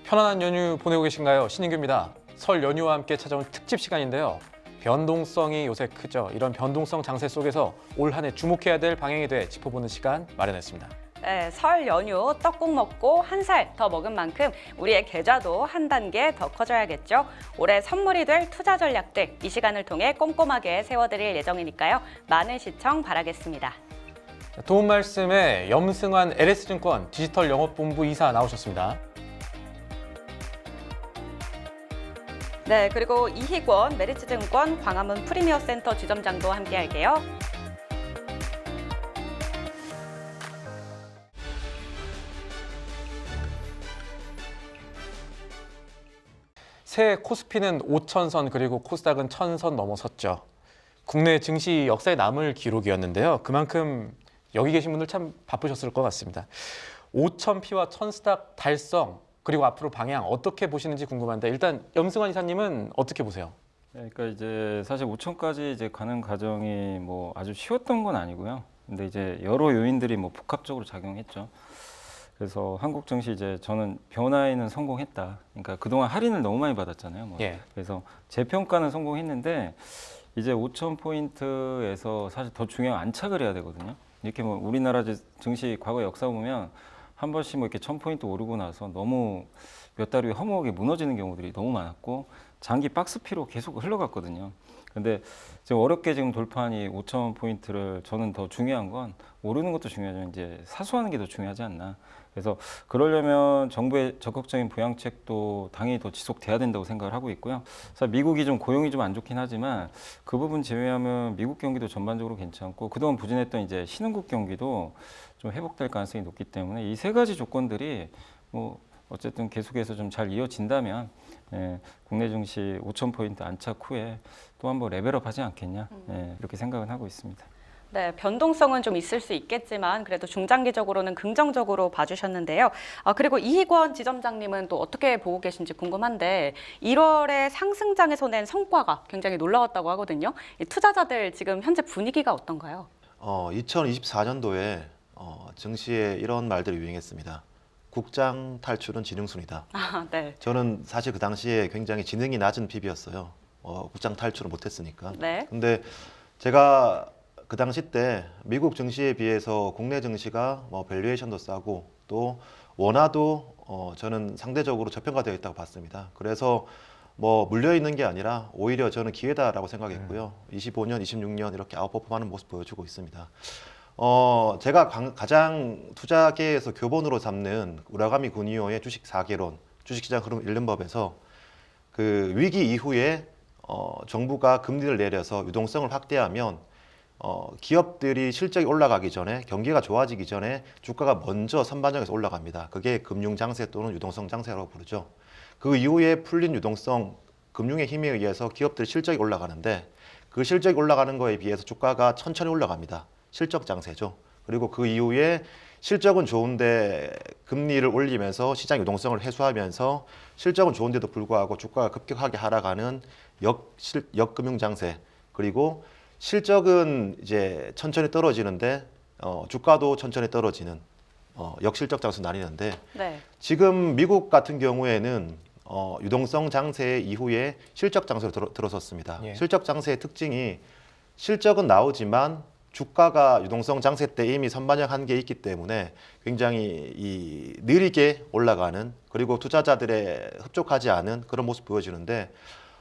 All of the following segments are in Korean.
편안한 연휴 보내고 계신가요? 신인규입니다. 설 연휴와 함께 찾아온 특집 시간인데요. 변동성이 요새 크죠. 이런 변동성 장세 속에서 올 한 해 주목해야 될 방향에 대해 짚어보는 시간 마련했습니다. 네, 설 연휴 떡국 먹고 한 살 더 먹은 만큼 우리의 계좌도 한 단계 더 커져야겠죠. 올해 선물이 될 투자 전략들 이 시간을 통해 꼼꼼하게 세워드릴 예정이니까요. 많은 시청 바라겠습니다. 도움 말씀에 염승환 LS증권 디지털 영업본부 이사 나오셨습니다. 네, 그리고 이희권 메리츠증권 광화문 프리미어센터 지점장도 함께할게요. 새해 코스피는 5,000선 그리고 코스닥은 1,000선 넘어섰죠. 국내 증시 역사에 남을 기록이었는데요. 그만큼 여기 계신 분들 참 바쁘셨을 것 같습니다. 5,000피와 1,000스닥 달성 그리고 앞으로 방향 어떻게 보시는지 궁금한데 일단 염승환 이사님은 어떻게 보세요? 네, 그러니까 이제 사실 5천까지 이제 가는 과정이 뭐 아주 쉬웠던 건 아니고요. 근데 이제 여러 요인들이 뭐 복합적으로 작용했죠. 그래서 한국 증시 이제 저는 변화에는 성공했다. 그러니까 그동안 할인을 너무 많이 받았잖아요. 뭐. 예. 그래서 재평가는 성공했는데 이제 5천 포인트에서 사실 더 중요한 안착을 해야 되거든요. 이렇게 뭐 우리나라 증시 과거 역사 보면 한 번씩 뭐 이렇게 1,000포인트 오르고 나서 너무 몇 달 후에 허무하게 무너지는 경우들이 너무 많았고 장기 박스피로 계속 흘러갔거든요. 근데 지금 어렵게 지금 돌파한 이 5,000포인트를 저는 더 중요한 건 오르는 것도 중요하지만 이제 사수하는 게 더 중요하지 않나. 그래서 그러려면 정부의 적극적인 부양책도 당연히 더 지속돼야 된다고 생각을 하고 있고요. 그래서 미국이 좀 고용이 좀 안 좋긴 하지만 그 부분 제외하면 미국 경기도 전반적으로 괜찮고 그동안 부진했던 이제 신흥국 경기도 좀 회복될 가능성이 높기 때문에 이 세 가지 조건들이 뭐 어쨌든 계속해서 좀 잘 이어진다면 국내 증시 5,000포인트 안착 후에 또 한번 레벨업 하지 않겠냐 이렇게 생각은 하고 있습니다. 네, 변동성은 좀 있을 수 있겠지만 그래도 중장기적으로는 긍정적으로 봐주셨는데요. 그리고 이희권 지점장님은 또 어떻게 보고 계신지 궁금한데 1월에 상승장에서 낸 성과가 굉장히 놀라웠다고 하거든요. 이 투자자들 지금 현재 분위기가 어떤가요? 2024년도에 증시에 이런 말들이 유행했습니다. 국장 탈출은 지능순이다. 네. 저는 사실 그 당시에 굉장히 지능이 낮은 PB였어요. 국장 탈출을 못했으니까. 네. 근데 제가 그 당시 때 미국 증시에 비해서 국내 증시가 뭐 밸류에이션도 싸고 또 원화도 저는 상대적으로 저평가되어 있다고 봤습니다. 그래서 뭐 물려 있는 게 아니라 오히려 저는 기회다라고 생각했고요. 25년, 26년 이렇게 아웃퍼폼하는 모습 보여주고 있습니다. 제가 가장 투자계에서 교본으로 삼는 우라가미 구니오의 주식 4개론, 주식시장 흐름 읽는 법에서 그 위기 이후에 정부가 금리를 내려서 유동성을 확대하면 기업들이 실적이 올라가기 전에 경기가 좋아지기 전에 주가가 먼저 선반영해서 올라갑니다. 그게 금융장세 또는 유동성 장세라고 부르죠. 그 이후에 풀린 유동성, 금융의 힘에 의해서 기업들의 실적이 올라가는데 그 실적이 올라가는 거에 비해서 주가가 천천히 올라갑니다. 실적 장세죠. 그리고 그 이후에 실적은 좋은데 금리를 올리면서 시장 유동성을 해소하면서 실적은 좋은데도 불구하고 주가가 급격하게 하락하는 역금융 장세, 그리고 실적은 이제 천천히 떨어지는데 주가도 천천히 떨어지는 역실적 장세 나뉘는데 네. 지금 미국 같은 경우에는 유동성 장세 이후에 실적 장세로 들어섰습니다. 예. 실적 장세의 특징이 실적은 나오지만 주가가 유동성 장세 때 이미 선반영한 게 있기 때문에 굉장히 느리게 올라가는, 그리고 투자자들의 흡족하지 않은 그런 모습 보여주는데,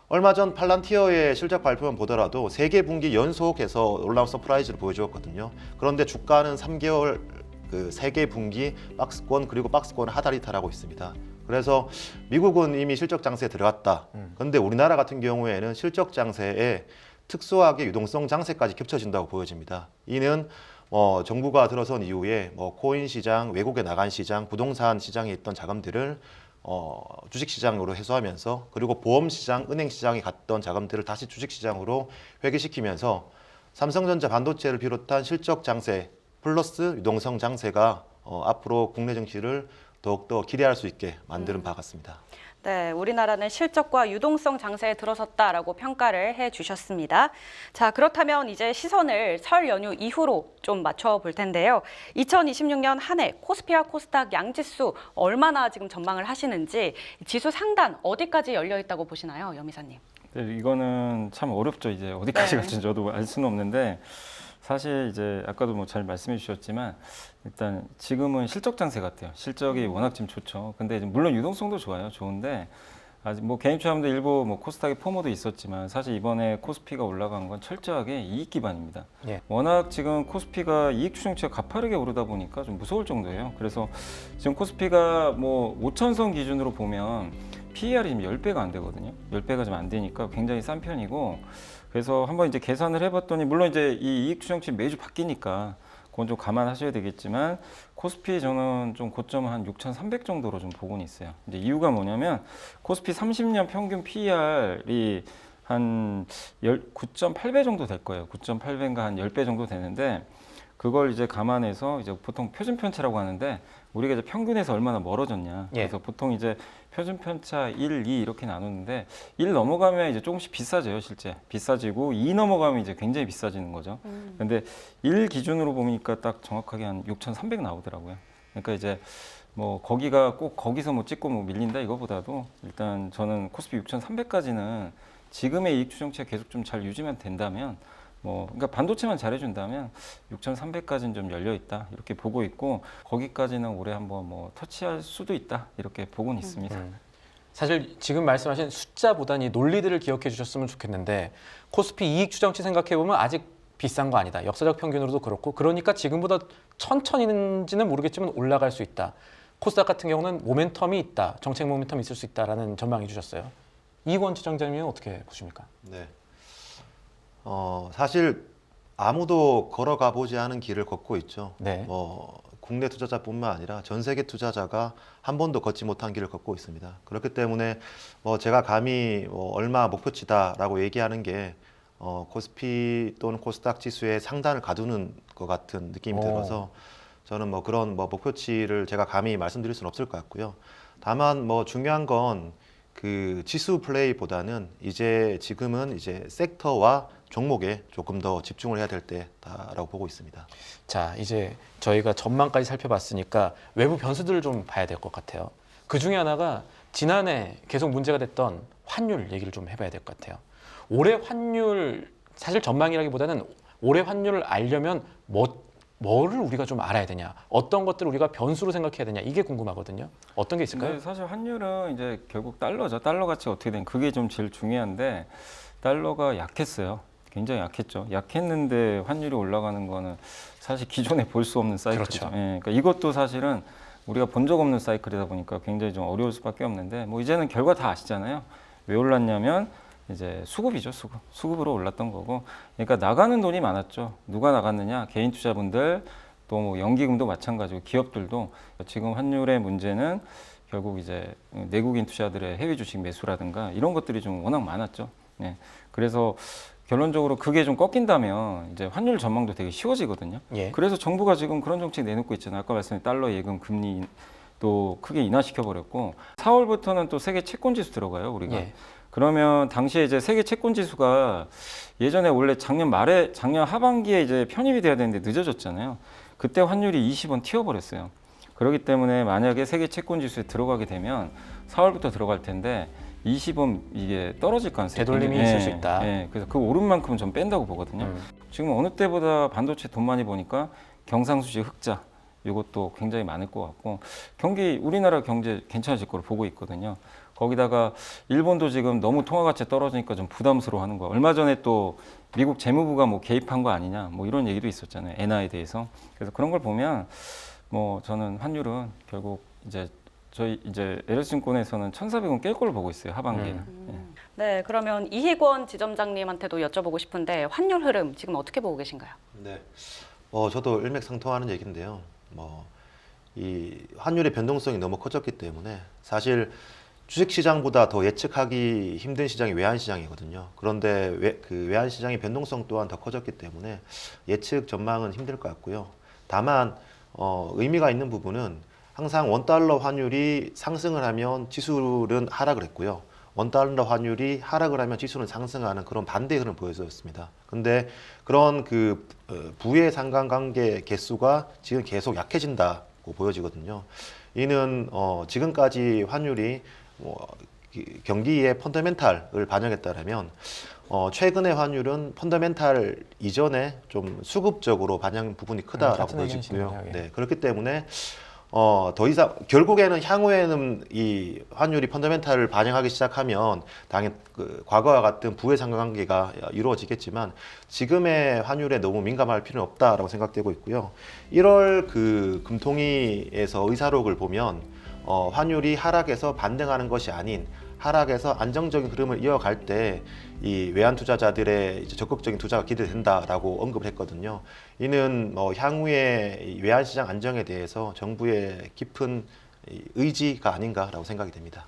얼마 전 팔란티어의 실적 발표만 보더라도 3개 분기 연속해서 놀라운 서프라이즈를 보여주었거든요. 그런데 주가는 3개월 그 3개 분기 박스권 그리고 박스권 하단이 달하고 있습니다. 그래서 미국은 이미 실적 장세에 들어갔다. 그런데 우리나라 같은 경우에는 실적 장세에 특수하게 유동성 장세까지 겹쳐진다고 보여집니다. 이는 정부가 들어선 이후에 코인 시장, 외국에 나간 시장, 부동산 시장에 있던 자금들을 주식 시장으로 해소하면서, 그리고 보험 시장, 은행 시장에 갔던 자금들을 다시 주식 시장으로 회귀시키면서 삼성전자 반도체를 비롯한 실적 장세 플러스 유동성 장세가 앞으로 국내 증시를 더욱더 기대할 수 있게 만드는 바 같습니다. 네, 우리나라는 실적과 유동성 장세에 들어섰다라고 평가를 해주셨습니다. 자, 그렇다면 이제 시선을 설 연휴 이후로 좀 맞춰볼 텐데요. 2026년 한 해 코스피와 코스닥 양지수 얼마나 지금 전망을 하시는지, 지수 상단 어디까지 열려 있다고 보시나요, 염이사님? 네, 이거는 참 어렵죠. 이제 어디까지 네. 갈지 저도 알 수는 없는데 사실 이제 아까도 뭐 잘 말씀해 주셨지만 일단 지금은 실적 장세 같아요. 실적이 워낙 지금 좋죠. 근데 이제 물론 유동성도 좋아요. 좋은데 아직 뭐 개인 투자자분들 일부 뭐 코스닥의 포모도 있었지만 사실 이번에 코스피가 올라간 건 철저하게 이익 기반입니다. 예. 워낙 지금 코스피가 이익 추정치가 가파르게 오르다 보니까 좀 무서울 정도예요. 그래서 지금 코스피가 뭐 5천선 기준으로 보면 PER이 지금 10배가 안 되거든요. 10배가 좀 안 되니까 굉장히 싼 편이고, 그래서 한번 이제 계산을 해봤더니 물론 이제 이 이익 추정치 매주 바뀌니까 그건 좀 감안하셔야 되겠지만 코스피 저는 좀 고점 한 6,300 정도로 좀 보고는 있어요. 이제 이유가 뭐냐면 코스피 30년 평균 PER이 한 9.8배 정도 될 거예요. 9.8배인가 한 10배 정도 되는데 그걸 이제 감안해서 이제 보통 표준 편차라고 하는데 우리가 이제 평균에서 얼마나 멀어졌냐. 예. 그래서 보통 이제 표준 편차 1, 2 이렇게 나누는데 1 넘어가면 이제 조금씩 비싸져요, 실제. 비싸지고 2 넘어가면 이제 굉장히 비싸지는 거죠. 근데 1 기준으로 보니까 딱 정확하게 한 6,300 나오더라고요. 그러니까 이제 뭐 거기가 꼭 거기서 뭐 찍고 뭐 밀린다 이거보다도 일단 저는 코스피 6,300까지는 지금의 이익 추정치가 계속 좀 잘 유지만 된다면 뭐 그러니까 반도체만 잘해준다면 6,300까지는 좀 열려 있다 이렇게 보고 있고 거기까지는 올해 한번 뭐 터치할 수도 있다 이렇게 보고는 있습니다. 사실 지금 말씀하신 숫자보다는 이 논리들을 기억해 주셨으면 좋겠는데 코스피 이익 추정치 생각해 보면 아직 비싼 거 아니다. 역사적 평균으로도 그렇고 그러니까 지금보다 천천히는지는 모르겠지만 올라갈 수 있다. 코스닥 같은 경우는 모멘텀이 있다. 정책 모멘텀이 있을 수 있다라는 전망해 주셨어요. 이익원 지점장님은 어떻게 보십니까? 네. 사실 아무도 걸어가 보지 않은 길을 걷고 있죠. 네. 뭐 국내 투자자뿐만 아니라 전 세계 투자자가 한 번도 걷지 못한 길을 걷고 있습니다. 그렇기 때문에 뭐 제가 감히 뭐 얼마 목표치다라고 얘기하는 게 코스피 또는 코스닥 지수의 상단을 가두는 것 같은 느낌이 들어서 저는 뭐 그런 뭐 목표치를 제가 감히 말씀드릴 수는 없을 것 같고요. 다만 뭐 중요한 건 그 지수 플레이보다는 이제 지금은 이제 섹터와 종목에 조금 더 집중을 해야 될 때다라고 보고 있습니다. 자, 이제 저희가 전망까지 살펴봤으니까 외부 변수들을 좀 봐야 될 것 같아요. 그 중에 하나가 지난해 계속 문제가 됐던 환율 얘기를 좀 해봐야 될 것 같아요. 올해 환율, 사실 전망이라기보다는 올해 환율을 알려면 뭐를 우리가 좀 알아야 되냐, 어떤 것들을 우리가 변수로 생각해야 되냐, 이게 궁금하거든요. 어떤 게 있을까요? 근데 사실 환율은 이제 결국 달러죠. 달러 가치가 어떻게 된 그게 좀 제일 중요한데 달러가 약했어요. 굉장히 약했죠. 약했는데 환율이 올라가는 거는 사실 기존에 볼 수 없는 사이클이죠. 그렇죠. 예, 그러니까 이것도 사실은 우리가 본 적 없는 사이클이다 보니까 굉장히 좀 어려울 수밖에 없는데 뭐 이제는 결과 다 아시잖아요. 왜 올랐냐면 이제 수급이죠. 수급으로 올랐던 거고. 그러니까 나가는 돈이 많았죠. 누가 나갔느냐? 개인 투자분들 또 뭐 연기금도 마찬가지고 기업들도 지금 환율의 문제는 결국 이제 내국인 투자들의 해외 주식 매수라든가 이런 것들이 좀 워낙 많았죠. 예. 그래서 결론적으로 그게 좀 꺾인다면 이제 환율 전망도 되게 쉬워지거든요. 예. 그래서 정부가 지금 그런 정책 내놓고 있잖아요. 아까 말씀드린 달러 예금 금리 또 크게 인하시켜 버렸고 4월부터는 또 세계 채권 지수 들어가요, 우리가. 예. 그러면 당시에 이제 세계 채권 지수가 예전에 원래 작년 하반기에 이제 편입이 돼야 되는데 늦어졌잖아요. 그때 환율이 20원 튀어버렸어요. 그렇기 때문에 만약에 세계 채권 지수에 들어가게 되면 4월부터 들어갈 텐데 20원 이게 떨어질 가능성이 되돌림이 있을 수 있다. 예, 그래서 그 오른 만큼은 좀 뺀다고 보거든요. 지금 어느 때보다 반도체 돈 많이 버니까 경상수지 흑자 이것도 굉장히 많을 것 같고 우리나라 경제 괜찮아질 거로 보고 있거든요. 거기다가 일본도 지금 너무 통화 가치 떨어지니까 좀 부담스러워하는 거야. 얼마 전에 또 미국 재무부가 뭐 개입한 거 아니냐 뭐 이런 얘기도 있었잖아요. 엔화에 대해서. 그래서 그런 걸 보면 뭐 저는 환율은 결국 이제 저희 이제 LS증권에서는 1,400원 깰 걸로 보고 있어요, 하반기에는. 예. 네, 그러면 이희권 지점장님한테도 여쭤보고 싶은데 환율 흐름 지금 어떻게 보고 계신가요? 네. 저도 일맥상통하는 얘기인데요. 이 환율의 변동성이 너무 커졌기 때문에 사실 주식 시장보다 더 예측하기 힘든 시장이 외환 시장이거든요. 그런데 그 외환 시장의 변동성 또한 더 커졌기 때문에 예측 전망은 힘들 것 같고요. 다만 의미가 있는 부분은 항상 원달러 환율이 상승을 하면 지수는 하락을 했고요. 원달러 환율이 하락을 하면 지수는 상승하는 그런 반대 흐름을 보여줬습니다. 근데 그런 그 부의 상관관계 개수가 지금 계속 약해진다고 보여지거든요. 이는 지금까지 환율이 경기의 펀더멘탈을 반영했다라면 최근의 환율은 펀더멘탈 이전에 좀 수급적으로 반영 부분이 크다라고 같은 보여지고요. 의견이시네요. 예. 네, 그렇기 때문에 더 이상 결국에는 향후에는 이 환율이 펀더멘탈을 반영하기 시작하면 당연 그 과거와 같은 부의 상관관계가 이루어지겠지만 지금의 환율에 너무 민감할 필요는 없다라고 생각되고 있고요. 1월 그 금통위에서 의사록을 보면 환율이 하락해서 반등하는 것이 아닌 하락해서 안정적인 흐름을 이어갈 때 이 외환 투자자들의 이제 적극적인 투자가 기대된다라고 언급을 했거든요. 이는 향후의 이 외환 시장 안정에 대해서 정부의 깊은 의지가 아닌가라고 생각이 됩니다.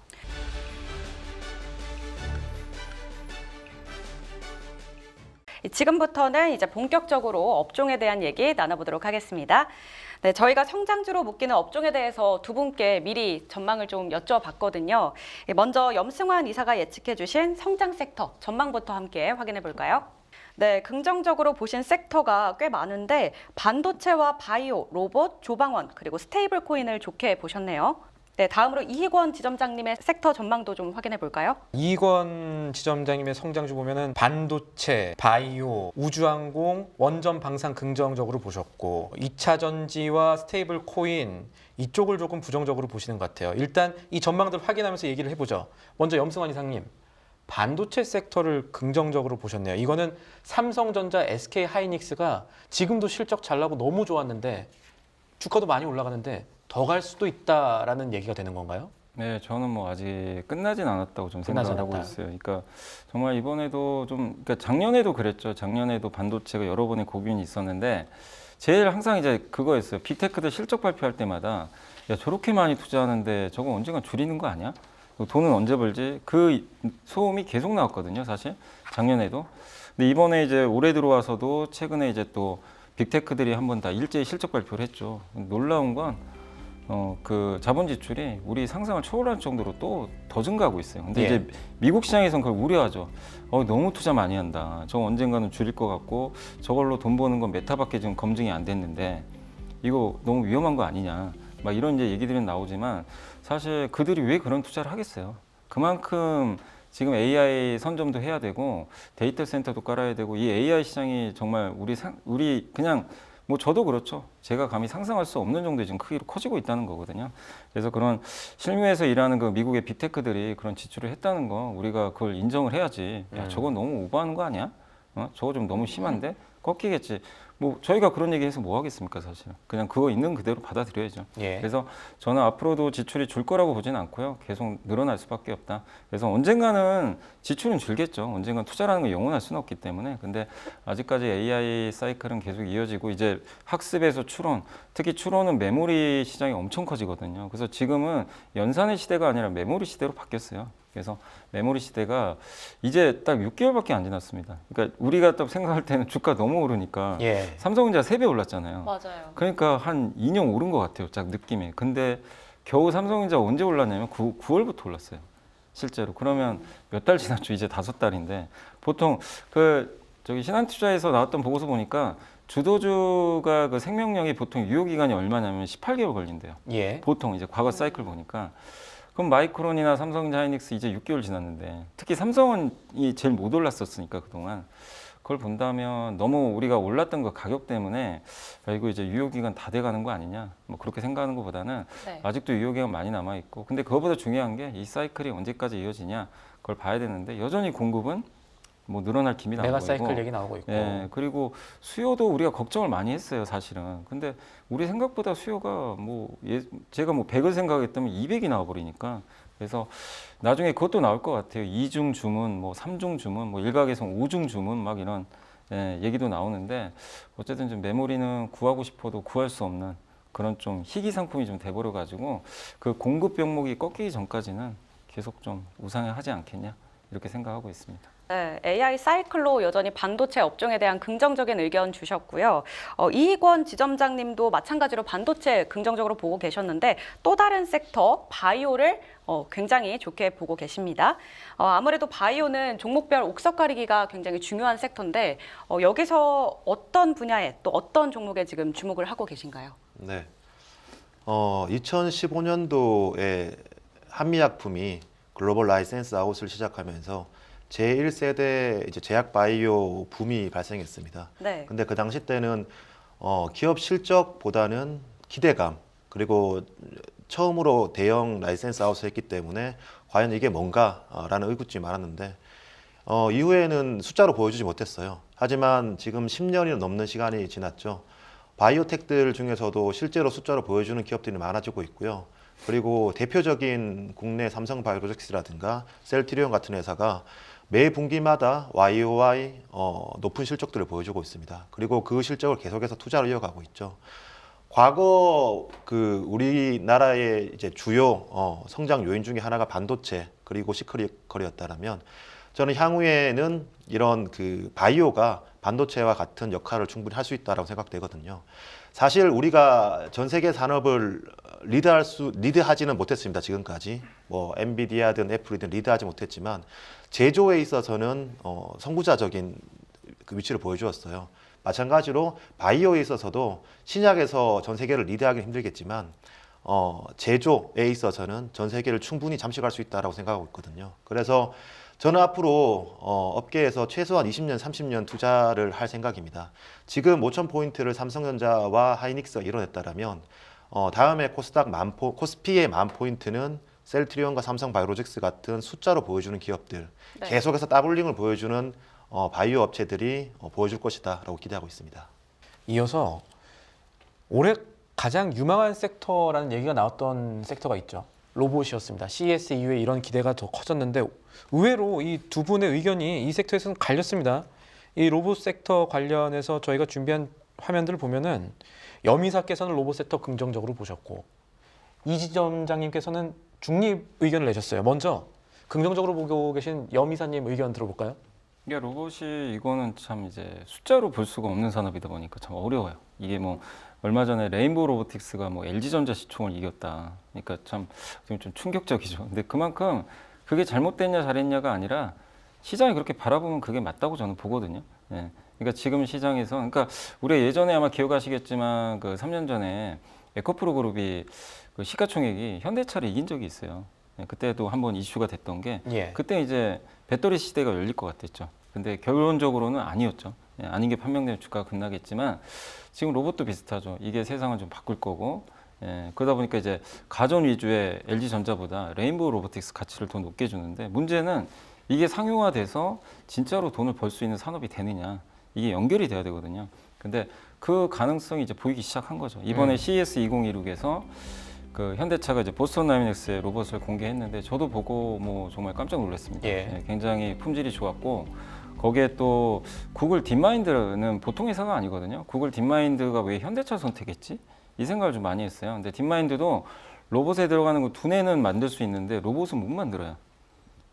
지금부터는 이제 본격적으로 업종에 대한 얘기 나눠보도록 하겠습니다. 네, 저희가 성장주로 묶이는 업종에 대해서 두 분께 미리 전망을 좀 여쭤봤거든요. 먼저 염승환 이사가 예측해주신 성장 섹터 전망부터 함께 확인해 볼까요? 네, 긍정적으로 보신 섹터가 꽤 많은데 반도체와 바이오, 로봇, 조방원 그리고 스테이블 코인을 좋게 보셨네요. 네, 다음으로 이희권 지점장님의 섹터 전망도 좀 확인해 볼까요? 이건 지점장님의 성장주 보면은 반도체, 바이오, 우주항공, 원전 방산 긍정적으로 보셨고 2차 전지와 스테이블 코인 이쪽을 조금 부정적으로 보시는 것 같아요. 일단 이 전망들 확인하면서 얘기를 해보죠. 먼저 염승환 이사님, 반도체 섹터를 긍정적으로 보셨네요. 이거는 삼성전자, SK 하이닉스가 지금도 실적 잘 나고 너무 좋았는데 주가도 많이 올라가는데 더 갈 수도 있다라는 얘기가 되는 건가요? 네, 저는 뭐 아직 끝나진 않았다고 좀 생각을 끝나지 하고 않았다. 있어요. 그러니까 정말 이번에도 그러니까 작년에도 그랬죠. 작년에도 반도체가 여러 번의 고민이 있었는데 제일 항상 이제 그거였어요. 빅테크들 실적 발표할 때마다 야, 저렇게 많이 투자하는데 저거 언젠가 줄이는 거 아니야? 돈은 언제 벌지? 그 소음이 계속 나왔거든요, 사실 작년에도. 근데 이번에 이제 올해 들어와서도 최근에 이제 또 빅테크들이 한 번 다 일제히 실적 발표를 했죠. 놀라운 건 그 자본 지출이 우리 상상을 초월할 정도로 또 더 증가하고 있어요. 근데 예. 이제 미국 시장에서는 그걸 우려하죠. 너무 투자 많이 한다. 저거 언젠가는 줄일 것 같고 저걸로 돈 버는 건 메타밖에 지금 검증이 안 됐는데 이거 너무 위험한 거 아니냐. 막 이런 이제 얘기들은 나오지만 사실 그들이 왜 그런 투자를 하겠어요. 그만큼 지금 AI 선점도 해야 되고 데이터 센터도 깔아야 되고 이 AI 시장이 정말 우리 그냥 뭐 저도 그렇죠. 제가 감히 상상할 수 없는 정도의 지금 크기로 커지고 있다는 거거든요. 그래서 그런 실무에서 일하는 그 미국의 빅테크들이 그런 지출을 했다는 거 우리가 그걸 인정을 해야지. 야, 저거 너무 오버하는 거 아니야? 저거 좀 너무 심한데? 꺾이겠지. 뭐 저희가 그런 얘기해서 뭐 하겠습니까, 사실. 그냥 그거 있는 그대로 받아들여야죠. 예. 그래서 저는 앞으로도 지출이 줄 거라고 보지는 않고요. 계속 늘어날 수밖에 없다. 그래서 언젠가는 지출은 줄겠죠. 언젠가는 투자라는 건 영원할 수는 없기 때문에. 근데 아직까지 AI 사이클은 계속 이어지고 이제 학습에서 추론, 특히 추론은 메모리 시장이 엄청 커지거든요. 그래서 지금은 연산의 시대가 아니라 메모리 시대로 바뀌었어요. 그래서 메모리 시대가 이제 딱 6개월밖에 안 지났습니다. 그러니까 우리가 딱 생각할 때는 주가 너무 오르니까 예. 삼성전자 3배 올랐잖아요. 맞아요. 그러니까 한 2년 오른 것 같아요. 딱 느낌이. 근데 겨우 삼성전자 언제 올랐냐면 9월부터 올랐어요. 실제로. 그러면 몇 달 지났죠. 이제 5달인데 보통 저기 신한투자에서 나왔던 보고서 보니까 주도주가 그 생명력이 보통 유효기간이 얼마냐면 18개월 걸린대요. 예. 보통 이제 과거 사이클 보니까. 그럼 마이크론이나 삼성전자 하이닉스 이제 6개월 지났는데 특히 삼성은 제일 못 올랐었으니까 그동안 그걸 본다면 너무 우리가 올랐던 그 가격 때문에 야, 이거 이제 유효기간 다 돼가는 거 아니냐 뭐 그렇게 생각하는 것보다는 네. 아직도 유효기간 많이 남아있고 근데 그거보다 중요한 게 이 사이클이 언제까지 이어지냐 그걸 봐야 되는데 여전히 공급은 뭐 늘어날 기미는 안 메가 보이고 사이클 얘기 나오고 있고. 예, 그리고 수요도 우리가 걱정을 많이 했어요, 사실은. 근데 우리 생각보다 수요가 제가 100을 생각했다면 200이 나와 버리니까. 그래서 나중에 그것도 나올 것 같아요. 2중 주문, 3중 주문, 일각에서 5중 주문 막 이런 얘기도 나오는데 어쨌든 좀 메모리는 구하고 싶어도 구할 수 없는 그런 좀 희귀 상품이 좀 돼버려 가지고 그 공급 병목이 꺾이기 전까지는 계속 좀 우상향하지 않겠냐 이렇게 생각하고 있습니다. 네, AI 사이클로 여전히 반도체 업종에 대한 긍정적인 의견 주셨고요. 이희권 지점장님도 마찬가지로 반도체 긍정적으로 보고 계셨는데 또 다른 섹터 바이오를 굉장히 좋게 보고 계십니다. 아무래도 바이오는 종목별 옥석 가리기가 굉장히 중요한 섹터인데 여기서 어떤 분야에 또 어떤 종목에 지금 주목을 하고 계신가요? 네. 2015년도에 한미약품이 글로벌 라이센스 아웃을 시작하면서 제1세대 이제 제약 바이오 붐이 발생했습니다. 네. 근데 그 당시 때는 기업 실적보다는 기대감 그리고 처음으로 대형 라이센스 아웃을 했기 때문에 과연 이게 뭔가라는 의구심이 많았는데 이후에는 숫자로 보여주지 못했어요. 하지만 지금 10년이 넘는 시간이 지났죠. 바이오텍들 중에서도 실제로 숫자로 보여주는 기업들이 많아지고 있고요. 그리고 대표적인 국내 삼성바이오로직스라든가 셀트리온 같은 회사가 매 분기마다 YOY 높은 실적들을 보여주고 있습니다. 그리고 그 실적을 계속해서 투자로 이어가고 있죠. 과거 그 우리나라의 이제 주요 성장 요인 중에 하나가 반도체 그리고 시크릿컬이었다면 저는 향후에는 이런 그 바이오가 반도체와 같은 역할을 충분히 할 수 있다라고 생각되거든요. 사실 우리가 전 세계 산업을 리드하지는 못했습니다. 지금까지 뭐 엔비디아든 애플이든 리드하지 못했지만 제조에 있어서는 선구자적인 그 위치를 보여주었어요. 마찬가지로 바이오에 있어서도 신약에서 전 세계를 리드하기는 힘들겠지만 제조에 있어서는 전 세계를 충분히 잠식할 수 있다라고 생각하고 있거든요. 그래서 저는 앞으로 업계에서 최소한 20년, 30년 투자를 할 생각입니다. 지금 5,000포인트를 삼성전자와 하이닉스가 이뤄냈다라면 다음에 코스피의 10,000포인트는 셀트리온과 삼성바이오로직스 같은 숫자로 보여주는 기업들, 네. 계속해서 더블링을 보여주는 바이오 업체들이 보여줄 것이다라고 기대하고 있습니다. 이어서 올해 가장 유망한 섹터라는 얘기가 나왔던 섹터가 있죠. 로봇이었습니다. CES 이후에 이런 기대가 더 커졌는데 의외로 이 두 분의 의견이 이 섹터에서는 갈렸습니다. 이 로봇 섹터 관련해서 저희가 준비한 화면들을 보면은 염이사께서는 로봇 섹터 긍정적으로 보셨고 이지점장님께서는 중립 의견을 내셨어요. 먼저 긍정적으로 보고 계신 염이사님 의견 들어볼까요? 이게 로봇이 이거는 참 이제 숫자로 볼 수가 없는 산업이다 보니까 참 어려워요. 이게 뭐 얼마 전에 레인보우 로보틱스가 뭐 LG전자 시총을 이겼다. 그러니까 참 좀 충격적이죠. 근데 그만큼 그게 잘못됐냐 잘했냐가 아니라 시장이 그렇게 바라보면 그게 맞다고 저는 보거든요. 예. 그러니까 지금 시장에서 그러니까 우리 예전에 아마 기억하시겠지만 그 3년 전에 에코프로 그룹이 그 시가총액이 현대차를 이긴 적이 있어요. 예. 그때도 한번 이슈가 됐던 게 예. 그때 이제 배터리 시대가 열릴 것 같았죠. 근데 결론적으로는 아니었죠. 예. 아닌 게 판명되면 주가가 급락했지만 지금 로봇도 비슷하죠. 이게 세상을 좀 바꿀 거고 예, 그러다 보니까 이제 가전 위주의 LG전자보다 레인보우 로보틱스 가치를 더 높게 주는데 문제는 이게 상용화돼서 진짜로 돈을 벌 수 있는 산업이 되느냐 이게 연결이 돼야 되거든요. 근데 그 가능성이 이제 보이기 시작한 거죠. 이번에 CES 2016에서 그 현대차가 이제 보스턴 다이내믹스의 로봇을 공개했는데 저도 보고 뭐 정말 깜짝 놀랐습니다. 예. 예, 굉장히 품질이 좋았고 거기에 또 구글 딥마인드는 보통 회사가 아니거든요. 구글 딥마인드가 왜 현대차 선택했지? 이 생각을 좀 많이 했어요. 근데 딥마인드도 로봇에 들어가는 거 두뇌는 만들 수 있는데 로봇은 못 만들어요.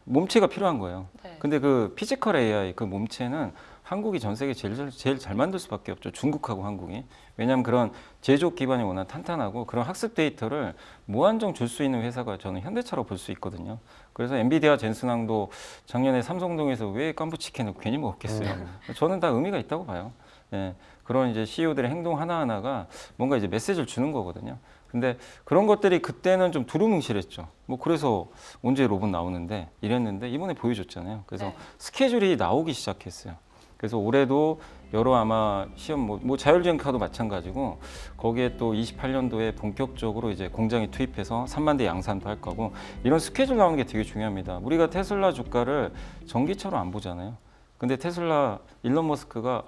몸체가 필요한 거예요. 네. 근데 그 피지컬 AI 그 몸체는 한국이 전 세계 제일 잘 만들 수밖에 없죠. 중국하고 한국이. 왜냐하면 그런 제조업 기반이 워낙 탄탄하고 그런 학습 데이터를 무한정 줄 수 있는 회사가 저는 현대차로 볼 수 있거든요. 그래서 엔비디아 젠슨왕도 작년에 삼성동에서 왜 깐부치킨을 괜히 먹었겠어요. 저는 다 의미가 있다고 봐요. 예, 그런 이제 CEO들의 행동 하나하나가 뭔가 이제 메시지를 주는 거거든요. 근데 그런 것들이 그때는 좀 두루뭉실했죠. 뭐 그래서 언제 로봇 나오는데 이랬는데 이번에 보여줬잖아요. 그래서 네. 스케줄이 나오기 시작했어요. 그래서 올해도 여러 아마 시험 뭐 자율주행카도 마찬가지고 거기에 또 28년도에 본격적으로 이제 공장에 투입해서 3만 대 양산도 할 거고 이런 스케줄 나오는 게 되게 중요합니다. 우리가 테슬라 주가를 전기차로 안 보잖아요. 근데 테슬라 일론 머스크가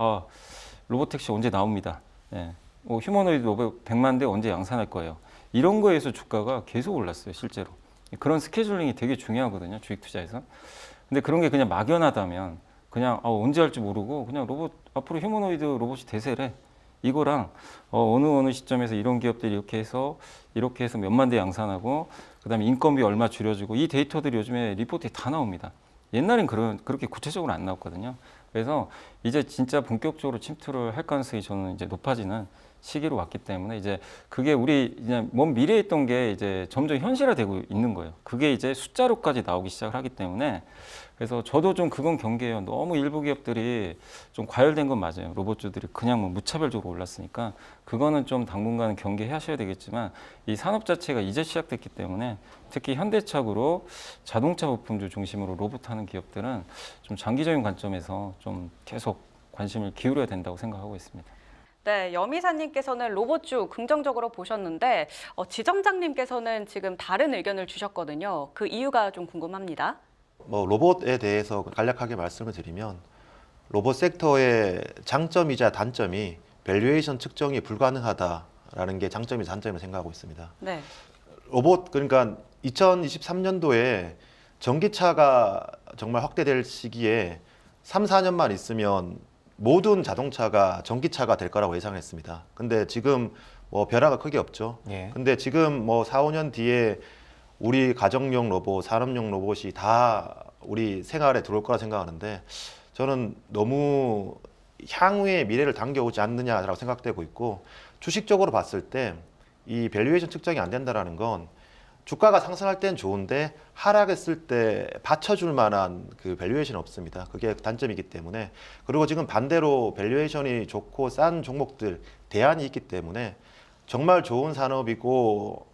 로보택시 언제 나옵니다. 예. 휴머노이드 로봇 100만 대 언제 양산할 거예요. 이런 거에서 주가가 계속 올랐어요, 실제로. 그런 스케줄링이 되게 중요하거든요, 주식 투자에서. 근데 그런 게 그냥 막연하다면 그냥 언제 할지 모르고 그냥 로봇 앞으로 휴머노이드 로봇이 대세래. 이거랑 어느 시점에서 이런 기업들이 이렇게 해서 몇만 대 양산하고 그다음에 인건비 얼마 줄여주고 이 데이터들이 요즘에 리포트에 다 나옵니다. 옛날엔 그렇게 구체적으로 안 나왔거든요. 그래서 이제 진짜 본격적으로 침투를 할 가능성이 저는 이제 높아지는 시기로 왔기 때문에 이제 그게 우리 그냥 먼 미래에 있던 게 이제 점점 현실화되고 있는 거예요. 그게 이제 숫자로까지 나오기 시작을 하기 때문에 그래서 저도 좀 그건 경계해요. 너무 일부 기업들이 좀 과열된 건 맞아요. 로봇주들이 그냥 뭐 무차별적으로 올랐으니까 그거는 좀 당분간은 경계하셔야 되겠지만 이 산업 자체가 이제 시작됐기 때문에 특히 현대차고로 자동차 부품주 중심으로 로봇 하는 기업들은 좀 장기적인 관점에서 좀 계속 관심을 기울여야 된다고 생각하고 있습니다. 네, 여미사님께서는 로봇주 긍정적으로 보셨는데 지점장님께서는 지금 다른 의견을 주셨거든요. 그 이유가 좀 궁금합니다. 뭐 로봇에 대해서 간략하게 말씀을 드리면 로봇 섹터의 장점이자 단점이 밸류에이션 측정이 불가능하다라는 게 장점이자 단점을 생각하고 있습니다. 네. 로봇 그러니까 2023년도에 전기차가 정말 확대될 시기에 3, 4년만 있으면 모든 자동차가 전기차가 될 거라고 예상을 했습니다. 근데 지금 뭐 변화가 크게 없죠. 예. 근데 지금 뭐 4, 5년 뒤에 우리 가정용 로봇, 산업용 로봇이 다 우리 생활에 들어올 거라 생각하는데 저는 너무 향후의 미래를 당겨오지 않느냐라고 생각되고 있고 주식적으로 봤을 때 이 밸류에이션 측정이 안 된다라는 건 주가가 상승할 땐 좋은데 하락했을 때 받쳐줄 만한 그 밸류에이션이 없습니다. 그게 단점이기 때문에 그리고 지금 반대로 밸류에이션이 좋고 싼 종목들 대안이 있기 때문에 정말 좋은 산업이고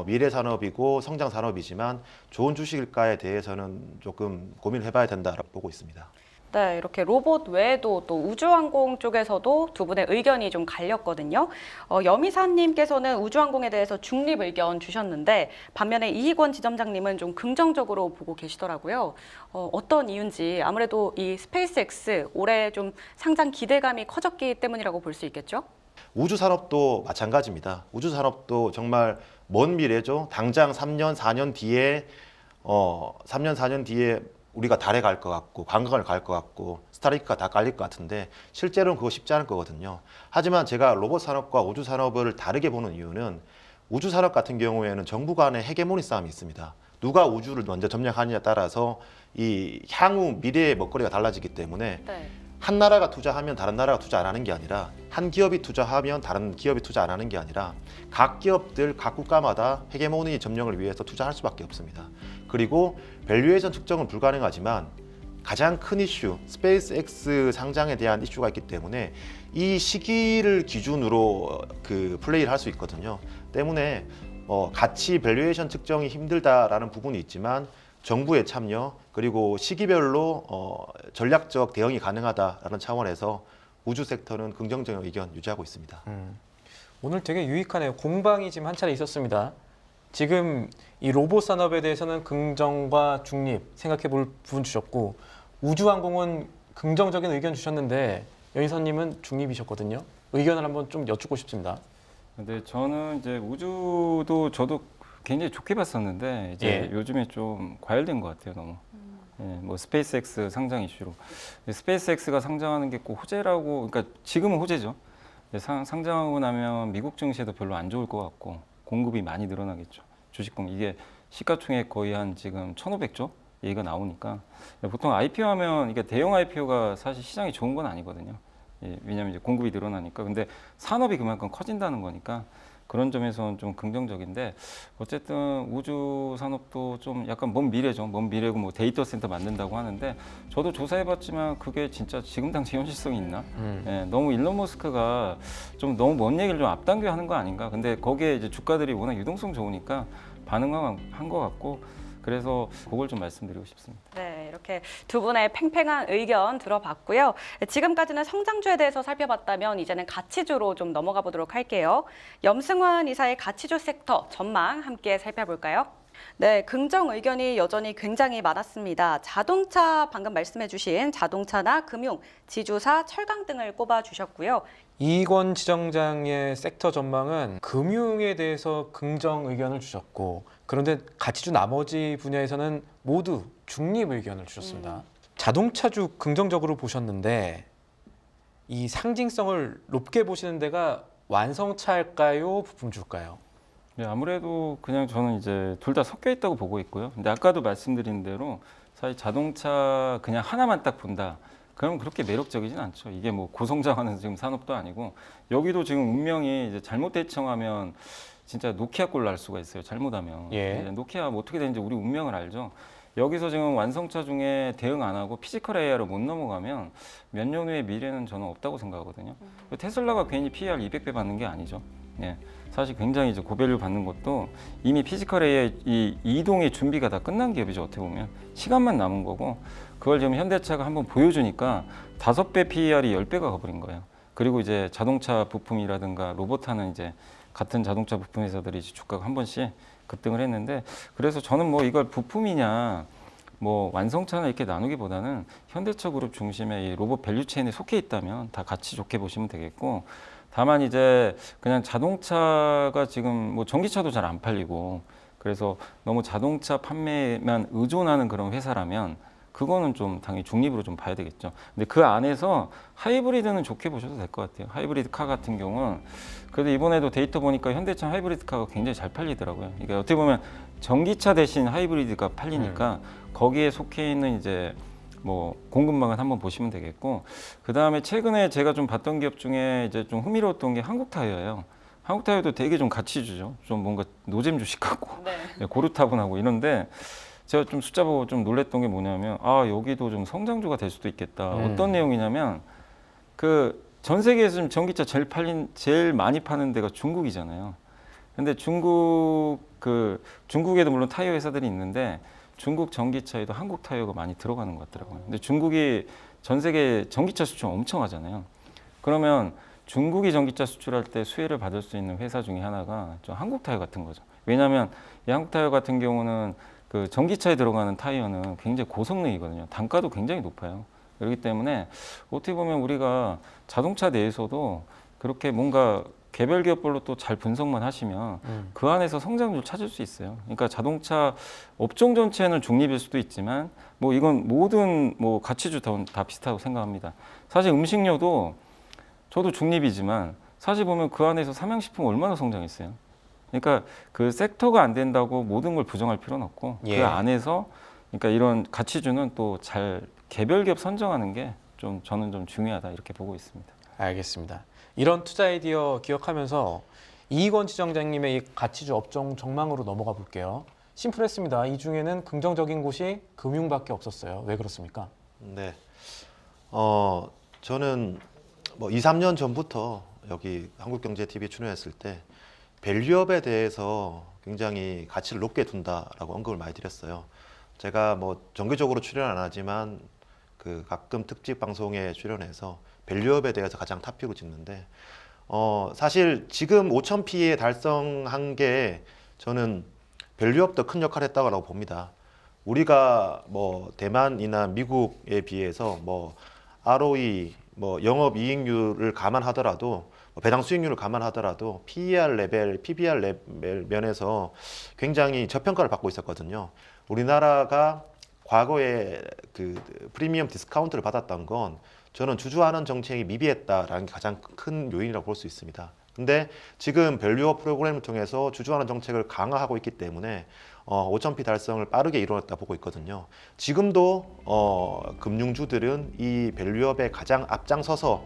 미래 산업이고 성장 산업이지만 좋은 주식일까에 대해서는 조금 고민을 해봐야 된다라고 보고 있습니다. 네, 이렇게 로봇 외에도 또 우주항공 쪽에서도 두 분의 의견이 좀 갈렸거든요. 여미사님께서는 우주항공에 대해서 중립 의견 주셨는데 반면에 이희권 지점장님은 좀 긍정적으로 보고 계시더라고요. 어떤 이유인지 아무래도 이 스페이스X 올해 좀 상장 기대감이 커졌기 때문이라고 볼 수 있겠죠? 우주 산업도 마찬가지입니다. 우주 산업도 정말 먼 미래죠. 당장 3년, 4년 뒤에 3년, 4년 뒤에 우리가 달에 갈 것 같고 관광을 갈 것 같고 스타링크가 다 깔릴 것 같은데 실제로는 그거 쉽지 않을 거거든요. 하지만 제가 로봇 산업과 우주 산업을 다르게 보는 이유는 우주 산업 같은 경우에는 정부 간의 헤게모니 싸움이 있습니다. 누가 우주를 먼저 점령하느냐에 따라서 이 향후 미래의 먹거리가 달라지기 때문에 네. 한 나라가 투자하면 다른 나라가 투자 안 하는 게 아니라 한 기업이 투자하면 다른 기업이 투자 안 하는 게 아니라 각 기업들 각 국가마다 헤게모니 점령을 위해서 투자할 수밖에 없습니다. 그리고 밸류에이션 측정은 불가능하지만 가장 큰 이슈 스페이스X 상장에 대한 이슈가 있기 때문에 이 시기를 기준으로 그 플레이를 할 수 있거든요. 때문에 같이 밸류에이션 측정이 힘들다라는 부분이 있지만 정부의 참여 그리고 시기별로 전략적 대응이 가능하다라는 차원에서 우주 섹터는 긍정적인 의견 유지하고 있습니다. 오늘 되게 유익하네요. 공방이 지금 한 차례 있었습니다. 지금 이 로봇 산업에 대해서는 긍정과 중립 생각해 볼 부분 주셨고 우주항공은 긍정적인 의견 주셨는데 여인선님은 중립이셨거든요. 의견을 한번 좀 여쭙고 싶습니다. 근데 저는 이제 우주도 저도 굉장히 좋게 봤었는데 이제 예. 요즘에 좀 과열된 것 같아요, 너무. 예, 뭐 스페이스X 상장 이슈로. 스페이스X가 상장하는 게 꼭 호재라고, 그러니까 지금은 호재죠. 상장하고 나면 미국 증시에도 별로 안 좋을 것 같고 공급이 많이 늘어나겠죠. 주식공 이게 시가총액 거의 한 지금 1,500조 얘기가 나오니까 보통 IPO 하면 이게 대형 IPO가 사실 시장이 좋은 건 아니거든요. 예, 왜냐하면 이제 공급이 늘어나니까. 근데 산업이 그만큼 커진다는 거니까 그런 점에서는 좀 긍정적인데 어쨌든 우주 산업도 좀 약간 먼 미래죠. 먼 미래고 뭐 데이터 센터 만든다고 하는데 저도 조사해봤지만 그게 진짜 지금 당시 현실성이 있나? 예, 너무 일론 머스크가 좀 너무 먼 얘기를 좀 앞당겨 하는 거 아닌가? 근데 거기에 이제 주가들이 워낙 유동성 좋으니까 반응한 것 같고 그래서 그걸 좀 말씀드리고 싶습니다. 네, 이렇게 두 분의 팽팽한 의견 들어봤고요. 지금까지는 성장주에 대해서 살펴봤다면 이제는 가치주로 좀 넘어가 보도록 할게요. 염승환 이사의 가치주 섹터 전망 함께 살펴볼까요? 네, 긍정 의견이 여전히 굉장히 많았습니다. 자동차 방금 말씀해 주신 자동차나 금융, 지주사, 철강 등을 꼽아 주셨고요. 이희권 지점장의 섹터 전망은 금융에 대해서 긍정 의견을 주셨고 그런데 가치주 나머지 분야에서는 모두 중립 의견을 주셨습니다. 자동차주 긍정적으로 보셨는데 이 상징성을 높게 보시는 데가 완성차일까요? 부품주일까요? 네, 아무래도 그냥 저는 이제 둘 다 섞여 있다고 보고 있고요. 근데 아까도 말씀드린 대로 사실 자동차 그냥 하나만 딱 본다. 그럼 그렇게 매력적이진 않죠. 이게 뭐 고성장하는 지금 산업도 아니고 여기도 지금 운명이 이제 잘못 대처하면 진짜 노키아 꼴 날 수가 있어요. 잘못하면. 예. 이제 노키아 뭐 어떻게 되는지 우리 운명을 알죠. 여기서 지금 완성차 중에 대응 안 하고 피지컬 AI로 못 넘어가면 몇 년 후의 미래는 저는 없다고 생각하거든요. 테슬라가 괜히 PER 200배 받는 게 아니죠. 예. 사실 굉장히 이제 고밸류 받는 것도 이미 피지컬 AI 이 이동의 준비가 다 끝난 기업이죠. 어떻게 보면 시간만 남은 거고 그걸 지금 현대차가 한번 보여주니까 5배 PER이 10배가 가버린 거예요. 그리고 이제 자동차 부품이라든가 로봇하는 이제 같은 자동차 부품 회사들이 이제 주가가 한 번씩 급등을 했는데 그래서 저는 뭐 이걸 부품이냐 뭐 완성차나 이렇게 나누기보다는 현대차 그룹 중심의 이 로봇 밸류 체인에 속해 있다면 다 같이 좋게 보시면 되겠고 다만 이제 그냥 자동차가 지금 뭐 전기차도 잘 안 팔리고 그래서 너무 자동차 판매만 의존하는 그런 회사라면 그거는 좀 당연히 중립으로 좀 봐야 되겠죠. 근데 그 안에서 하이브리드는 좋게 보셔도 될 것 같아요. 하이브리드 카 같은 경우는 그래도 이번에도 데이터 보니까 현대차 하이브리드 카가 굉장히 잘 팔리더라고요. 그러니까 어떻게 보면 전기차 대신 하이브리드가 팔리니까 거기에 속해 있는 이제 뭐 공급망을 한번 보시면 되겠고 그 다음에 최근에 제가 좀 봤던 기업 중에 이제 좀 흥미로웠던 게 한국타이어예요. 한국타이어도 되게 좀 가치 주죠. 좀 뭔가 노잼 주식 같고 네. 고루타분하고 이런데 제가 좀 숫자 보고 좀 놀랬던 게 뭐냐면 아 여기도 좀 성장주가 될 수도 있겠다. 어떤 내용이냐면 그 전 세계에서 지금 전기차 제일 많이 파는 데가 중국이잖아요. 근데 중국에도 물론 타이어 회사들이 있는데 중국 전기차에도 한국 타이어가 많이 들어가는 것 같더라고요. 근데 중국이 전 세계 전기차 수출 엄청 하잖아요. 그러면 중국이 전기차 수출할 때 수혜를 받을 수 있는 회사 중에 하나가 좀 한국 타이어 같은 거죠. 왜냐하면 이 한국 타이어 같은 경우는 그 전기차에 들어가는 타이어는 굉장히 고성능이거든요. 단가도 굉장히 높아요. 그렇기 때문에 어떻게 보면 우리가 자동차 내에서도 그렇게 뭔가 개별 기업별로 또 잘 분석만 하시면 그 안에서 성장률 찾을 수 있어요. 그러니까 자동차 업종 전체는 중립일 수도 있지만 뭐 이건 모든 뭐 가치주 다 비슷하다고 생각합니다. 사실 음식료도 저도 중립이지만 사실 보면 그 안에서 삼양식품 얼마나 성장했어요. 그러니까 그 섹터가 안 된다고 모든 걸 부정할 필요는 없고 예. 그 안에서 그러니까 이런 가치주는 또 잘 개별 기업 선정하는 게 좀 저는 좀 중요하다 이렇게 보고 있습니다. 알겠습니다. 이런 투자 아이디어 기억하면서 이익원 지점장님의 이 가치주 업종 전망으로 넘어가 볼게요. 심플했습니다. 이 중에는 긍정적인 곳이 금융밖에 없었어요. 왜 그렇습니까? 네. 저는 뭐 2, 3년 전부터 여기 한국경제TV에 출연했을 때 밸류업에 대해서 굉장히 가치를 높게 둔다라고 언급을 많이 드렸어요. 제가 뭐 정기적으로 출연 안 하지만 그 가끔 특집 방송에 출연해서 밸류업에 대해서 가장 탑픽으로 찍는데 사실 지금 5,000P에 달성한 게 저는 밸류업도 큰 역할을 했다고 봅니다. 우리가 뭐 대만이나 미국에 비해서 뭐 ROE, 뭐 영업이익률을 감안하더라도 배당 수익률을 감안하더라도 PER 레벨, PBR 레벨 면에서 굉장히 저평가를 받고 있었거든요. 우리나라가 과거에 그 프리미엄 디스카운트를 받았던 건 저는 주주환원 정책이 미비했다라는 게 가장 큰 요인이라고 볼 수 있습니다. 근데 지금 밸류업 프로그램을 통해서 주주환원 정책을 강화하고 있기 때문에 5,000P 달성을 빠르게 이루었다 보고 있거든요. 지금도 금융주들은 이 밸류업에 가장 앞장서서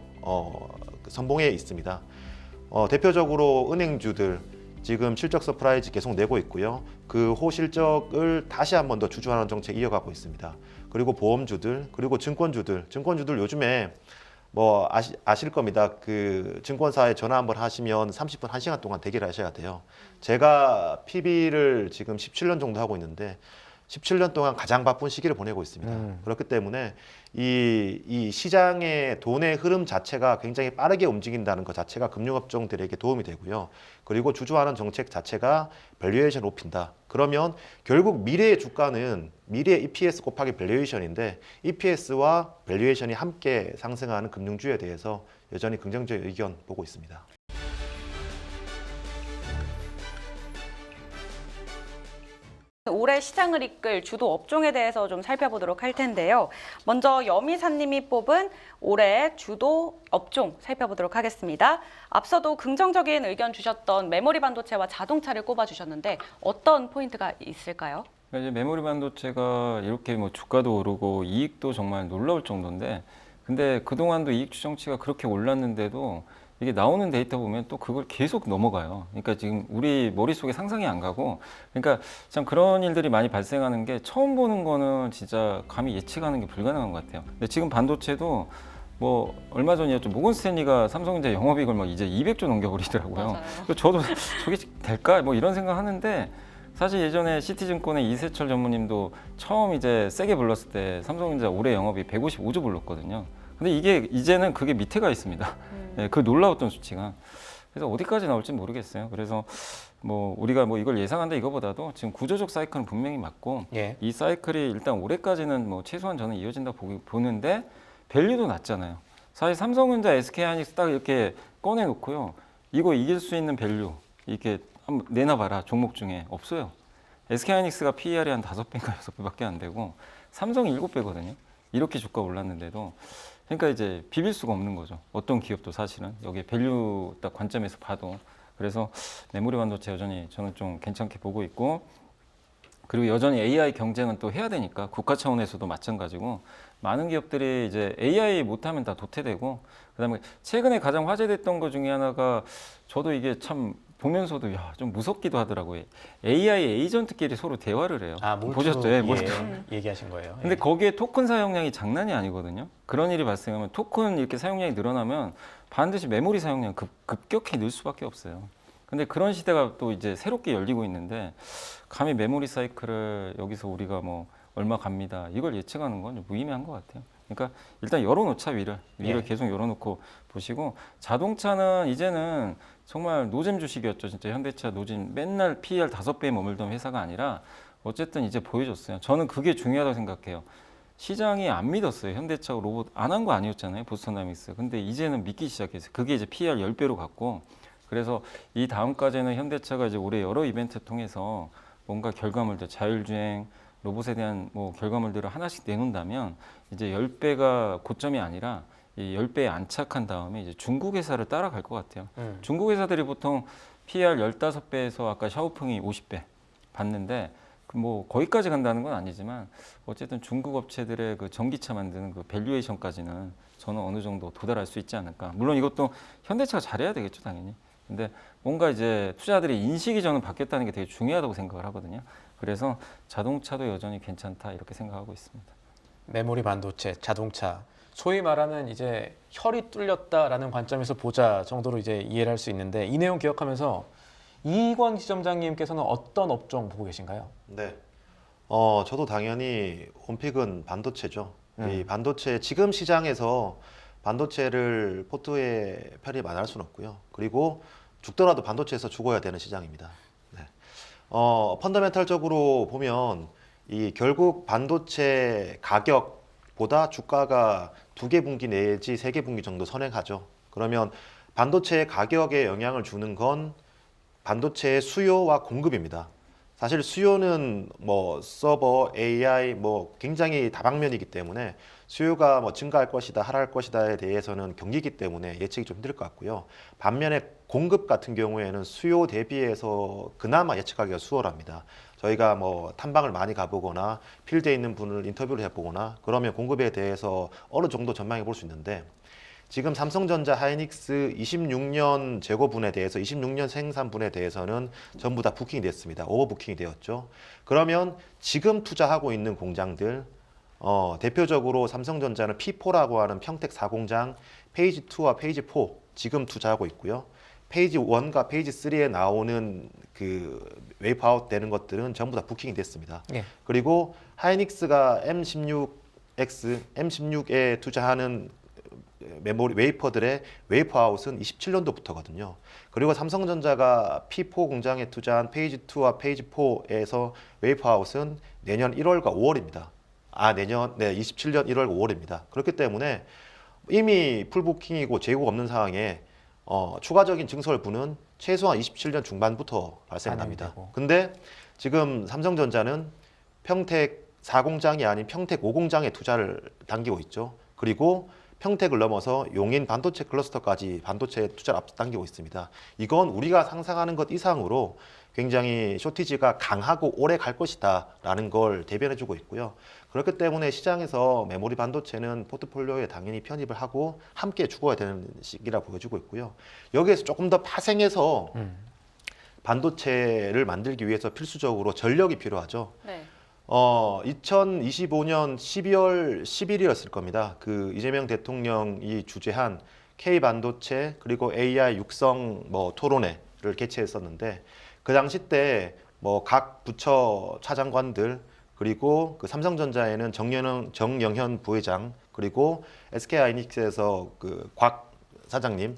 선봉에 있습니다. 대표적으로 은행주들 지금 실적 서프라이즈 계속 내고 있고요. 그 호실적을 다시 한 번 더 주주환원 정책 이어가고 있습니다. 그리고 보험주들, 그리고 증권주들 요즘에 뭐 아실 겁니다. 그 증권사에 전화 한번 하시면 30분, 1시간 동안 대기를 하셔야 돼요. 제가 PB를 지금 17년 정도 하고 있는데 17년 동안 가장 바쁜 시기를 보내고 있습니다. 그렇기 때문에 이 시장의 돈의 흐름 자체가 굉장히 빠르게 움직인다는 것 자체가 금융업종들에게 도움이 되고요. 그리고 주주환원 정책 자체가 밸류에이션 높인다. 그러면 결국 미래의 주가는 미래의 EPS 곱하기 밸류에이션인데 EPS와 밸류에이션이 함께 상승하는 금융주에 대해서 여전히 긍정적 의견 보고 있습니다. 올해 시장을 이끌 주도 업종에 대해서 좀 살펴보도록 할 텐데요. 먼저 여미사님이 뽑은 올해 주도 업종 살펴보도록 하겠습니다. 앞서도 긍정적인 의견 주셨던 메모리 반도체와 자동차를 꼽아주셨는데 어떤 포인트가 있을까요? 그러니까 이제 메모리 반도체가 이렇게 뭐 주가도 오르고 이익도 정말 놀라울 정도인데, 근데 그동안도 이익 추정치가 그렇게 올랐는데도 이게 나오는 데이터 보면 또 그걸 계속 넘어가요. 그러니까 지금 우리 머릿속에 상상이 안 가고, 그러니까 참 그런 일들이 많이 발생하는 게 처음 보는 거는 진짜 감히 예측하는 게 불가능한 것 같아요. 근데 지금 반도체도 뭐 얼마 전이었죠. 모건스탠리가 삼성전자 영업이익을 막 이제 200조 넘겨버리더라고요. 맞아요. 그래서 저도 저게 될까? 뭐 이런 생각 하는데, 사실 예전에 시티증권의 이세철 전무님도 처음 이제 세게 불렀을 때 삼성전자 올해 영업이 155조 불렀거든요. 근데 이게 이제는 그게 밑에 가 있습니다. 네, 그 놀라웠던 수치가. 그래서 어디까지 나올지 모르겠어요. 그래서 뭐 우리가 뭐 이걸 예상한다 이거보다도 지금 구조적 사이클은 분명히 맞고, 예. 이 사이클이 일단 올해까지는 뭐 최소한 저는 이어진다 보는데, 밸류도 낮잖아요. 사실 삼성전자, SK하이닉스 딱 이렇게 꺼내놓고요, 이거 이길 수 있는 밸류 이렇게 한번 내놔봐라. 종목 중에 없어요. SK하이닉스가 PER이 한 5배인가 6배밖에 안 되고 삼성이 7배거든요. 이렇게 주가 올랐는데도. 그러니까 이제 비빌 수가 없는 거죠. 어떤 기업도 사실은 여기에 밸류 딱 관점에서 봐도. 그래서 메모리 반도체 여전히 저는 좀 괜찮게 보고 있고, 그리고 여전히 AI 경쟁은 또 해야 되니까 국가 차원에서도 마찬가지고, 많은 기업들이 이제 AI 못하면 다 도태되고, 그다음에 최근에 가장 화제됐던 것 중에 하나가, 저도 이게 참 보면서도 야, 좀 무섭기도 하더라고요. AI 에이전트끼리 서로 대화를 해요. 몰투, 보셨죠? 예, 예, 몰투. 얘기하신 거예요. 근데 예. 거기에 토큰 사용량이 장난이 아니거든요. 그런 일이 발생하면, 토큰 이렇게 사용량이 늘어나면 반드시 메모리 사용량이 급격히 늘 수밖에 없어요. 근데 그런 시대가 또 이제 새롭게 열리고 있는데, 감히 메모리 사이클을 여기서 우리가 뭐 얼마 갑니다, 이걸 예측하는 건 좀 무의미한 것 같아요. 그러니까 일단 열어놓자, 위를 예. 계속 열어놓고 보시고, 자동차는 이제는 정말 노잼 주식이었죠. 진짜 현대차 노잼, 맨날 PER 5배에 머물던 회사가 아니라 어쨌든 이제 보여줬어요. 저는 그게 중요하다고 생각해요. 시장이 안 믿었어요. 현대차가 로봇 안 한 거 아니었잖아요, 보스턴다이내믹스. 근데 이제는 믿기 시작했어요. 그게 이제 PER 10배로 갔고, 그래서 이 다음까지는 현대차가 이제 올해 여러 이벤트 통해서 뭔가 결과물들, 자율주행, 로봇에 대한 뭐 결과물들을 하나씩 내놓는다면, 이제 10배가 고점이 아니라 이 10배에 안착한 다음에 이제 중국 회사를 따라갈 것 같아요. 중국 회사들이 보통 PER 15배에서 아까 샤오풍이 50배 봤는데, 뭐 거기까지 간다는 건 아니지만 어쨌든 중국 업체들의 그 전기차 만드는 그 밸류에이션까지는 저는 어느 정도 도달할 수 있지 않을까. 물론 이것도 현대차가 잘해야 되겠죠, 당연히. 근데 뭔가 이제 투자들의 인식이 저는 바뀌었다는 게 되게 중요하다고 생각을 하거든요. 그래서 자동차도 여전히 괜찮다, 이렇게 생각하고 있습니다. 메모리 반도체, 자동차, 소위 말하는 이제 혈이 뚫렸다라는 관점에서 보자 정도로 이제 이해를 할 수 있는데, 이 내용 기억하면서 이익원 지점장님께서는 어떤 업종 보고 계신가요? 네. 저도 당연히 온픽은 반도체죠. 이 반도체 지금 시장에서 반도체를 포트에 편입 안 할 수는 없고요. 그리고 죽더라도 반도체에서 죽어야 되는 시장입니다. 네. 펀더멘탈적으로 보면 이 결국 반도체 가격보다 주가가 2개 분기 내지 3개 분기 정도 선행하죠. 그러면 반도체 가격에 영향을 주는 건 반도체의 수요와 공급입니다. 사실 수요는 뭐 서버, AI 뭐 굉장히 다방면이기 때문에 수요가 뭐 증가할 것이다, 하락할 것이다에 대해서는 경기이기 때문에 예측이 좀 힘들 것 같고요. 반면에 공급 같은 경우에는 수요 대비해서 그나마 예측하기가 수월합니다. 저희가 뭐 탐방을 많이 가보거나 필드에 있는 분을 인터뷰를 해보거나 그러면 공급에 대해서 어느 정도 전망해 볼 수 있는데, 지금 삼성전자, 하이닉스 26년 재고분에 대해서 26년 생산분에 대해서는 전부 다 부킹이 됐습니다. 오버부킹이 되었죠. 그러면 지금 투자하고 있는 공장들, 대표적으로 삼성전자는 P4라고 하는 평택 4공장 페이지 2와 페이지 4 지금 투자하고 있고요. 페이지 1과 페이지 3에 나오는 그 웨이프아웃 되는 것들은 전부 다 부킹이 됐습니다. 예. 그리고 하이닉스가 M16X, M16에 투자하는 메모리 웨이퍼들의 웨이퍼아웃은 27년도부터거든요. 그리고 삼성전자가 P4 공장에 투자한 페이지 2와 페이지 4에서 웨이퍼아웃은 내년 1월과 5월입니다. 내년 27년 1월 5월입니다. 그렇기 때문에 이미 풀부킹이고 재고가 없는 상황에 추가적인 증설분은 최소한 27년 중반부터 발생이 반영이 납니다. 되고. 근데 지금 삼성전자는 평택 4공장이 아닌 평택 5공장에 투자를 당기고 있죠. 그리고 평택을 넘어서 용인 반도체 클러스터까지 반도체 투자를 앞당기고 있습니다. 이건 우리가 상상하는 것 이상으로 굉장히 쇼티지가 강하고 오래 갈 것이다라는 걸 대변해주고 있고요. 그렇기 때문에 시장에서 메모리 반도체는 포트폴리오에 당연히 편입을 하고 함께 죽어야 되는 시기라 보여주고 있고요. 여기에서 조금 더 파생해서 반도체를 만들기 위해서 필수적으로 전력이 필요하죠. 네. 2025년 12월 10일이었을 겁니다. 그 이재명 대통령이 주재한 K 반도체 그리고 AI 육성 토론회를 개최했었는데 그 당시 때 각 부처 차장관들 그리고 그 삼성전자에는 정영현 부회장 그리고 SK하이닉스에서 그 곽 사장님,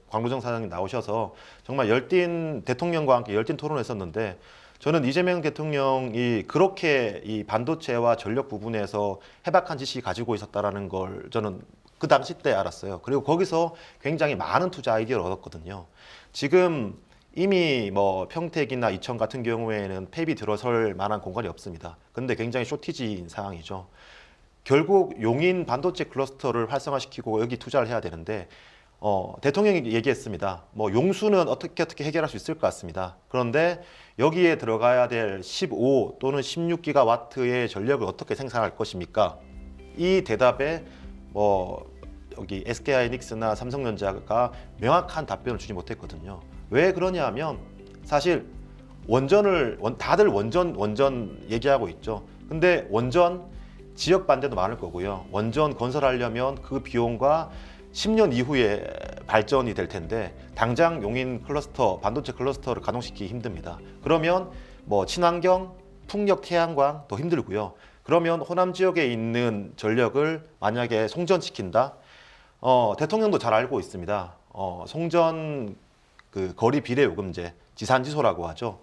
광무정 사장님 나오셔서 정말 열띤 대통령과 함께 열띤 토론했었는데 저는 이재명 대통령이 그렇게 이 반도체와 전력 부분에서 해박한 지식이 가지고 있었다라는 걸 저는 그 당시 때 알았어요. 그리고 거기서 굉장히 많은 투자 아이디어를 얻었거든요. 지금 이미 평택이나 이천 같은 경우에는 팹이 들어설 만한 공간이 없습니다. 근데 굉장히 쇼티지인 상황이죠. 결국 용인 반도체 클러스터를 활성화시키고 여기 투자를 해야 되는데 대통령이 얘기했습니다. 용수는 어떻게 해결할 수 있을 것 같습니다. 그런데 여기에 들어가야 될 15 또는 16기가와트의 전력을 어떻게 생산할 것입니까? 이 대답에 여기 SK하이닉스나 삼성전자가 명확한 답변을 주지 못했거든요. 왜 그러냐 하면 사실 다들 원전 얘기하고 있죠. 근데 원전 지역 반대도 많을 거고요. 원전 건설하려면 그 비용과 10년 이후에 발전이 될 텐데 당장 용인 클러스터, 반도체 클러스터를 가동시키기 힘듭니다. 그러면 친환경, 풍력, 태양광 더 힘들고요. 그러면 호남 지역에 있는 전력을 만약에 송전시킨다? 대통령도 잘 알고 있습니다. 송전 그 거리 비례 요금제, 지산지소라고 하죠.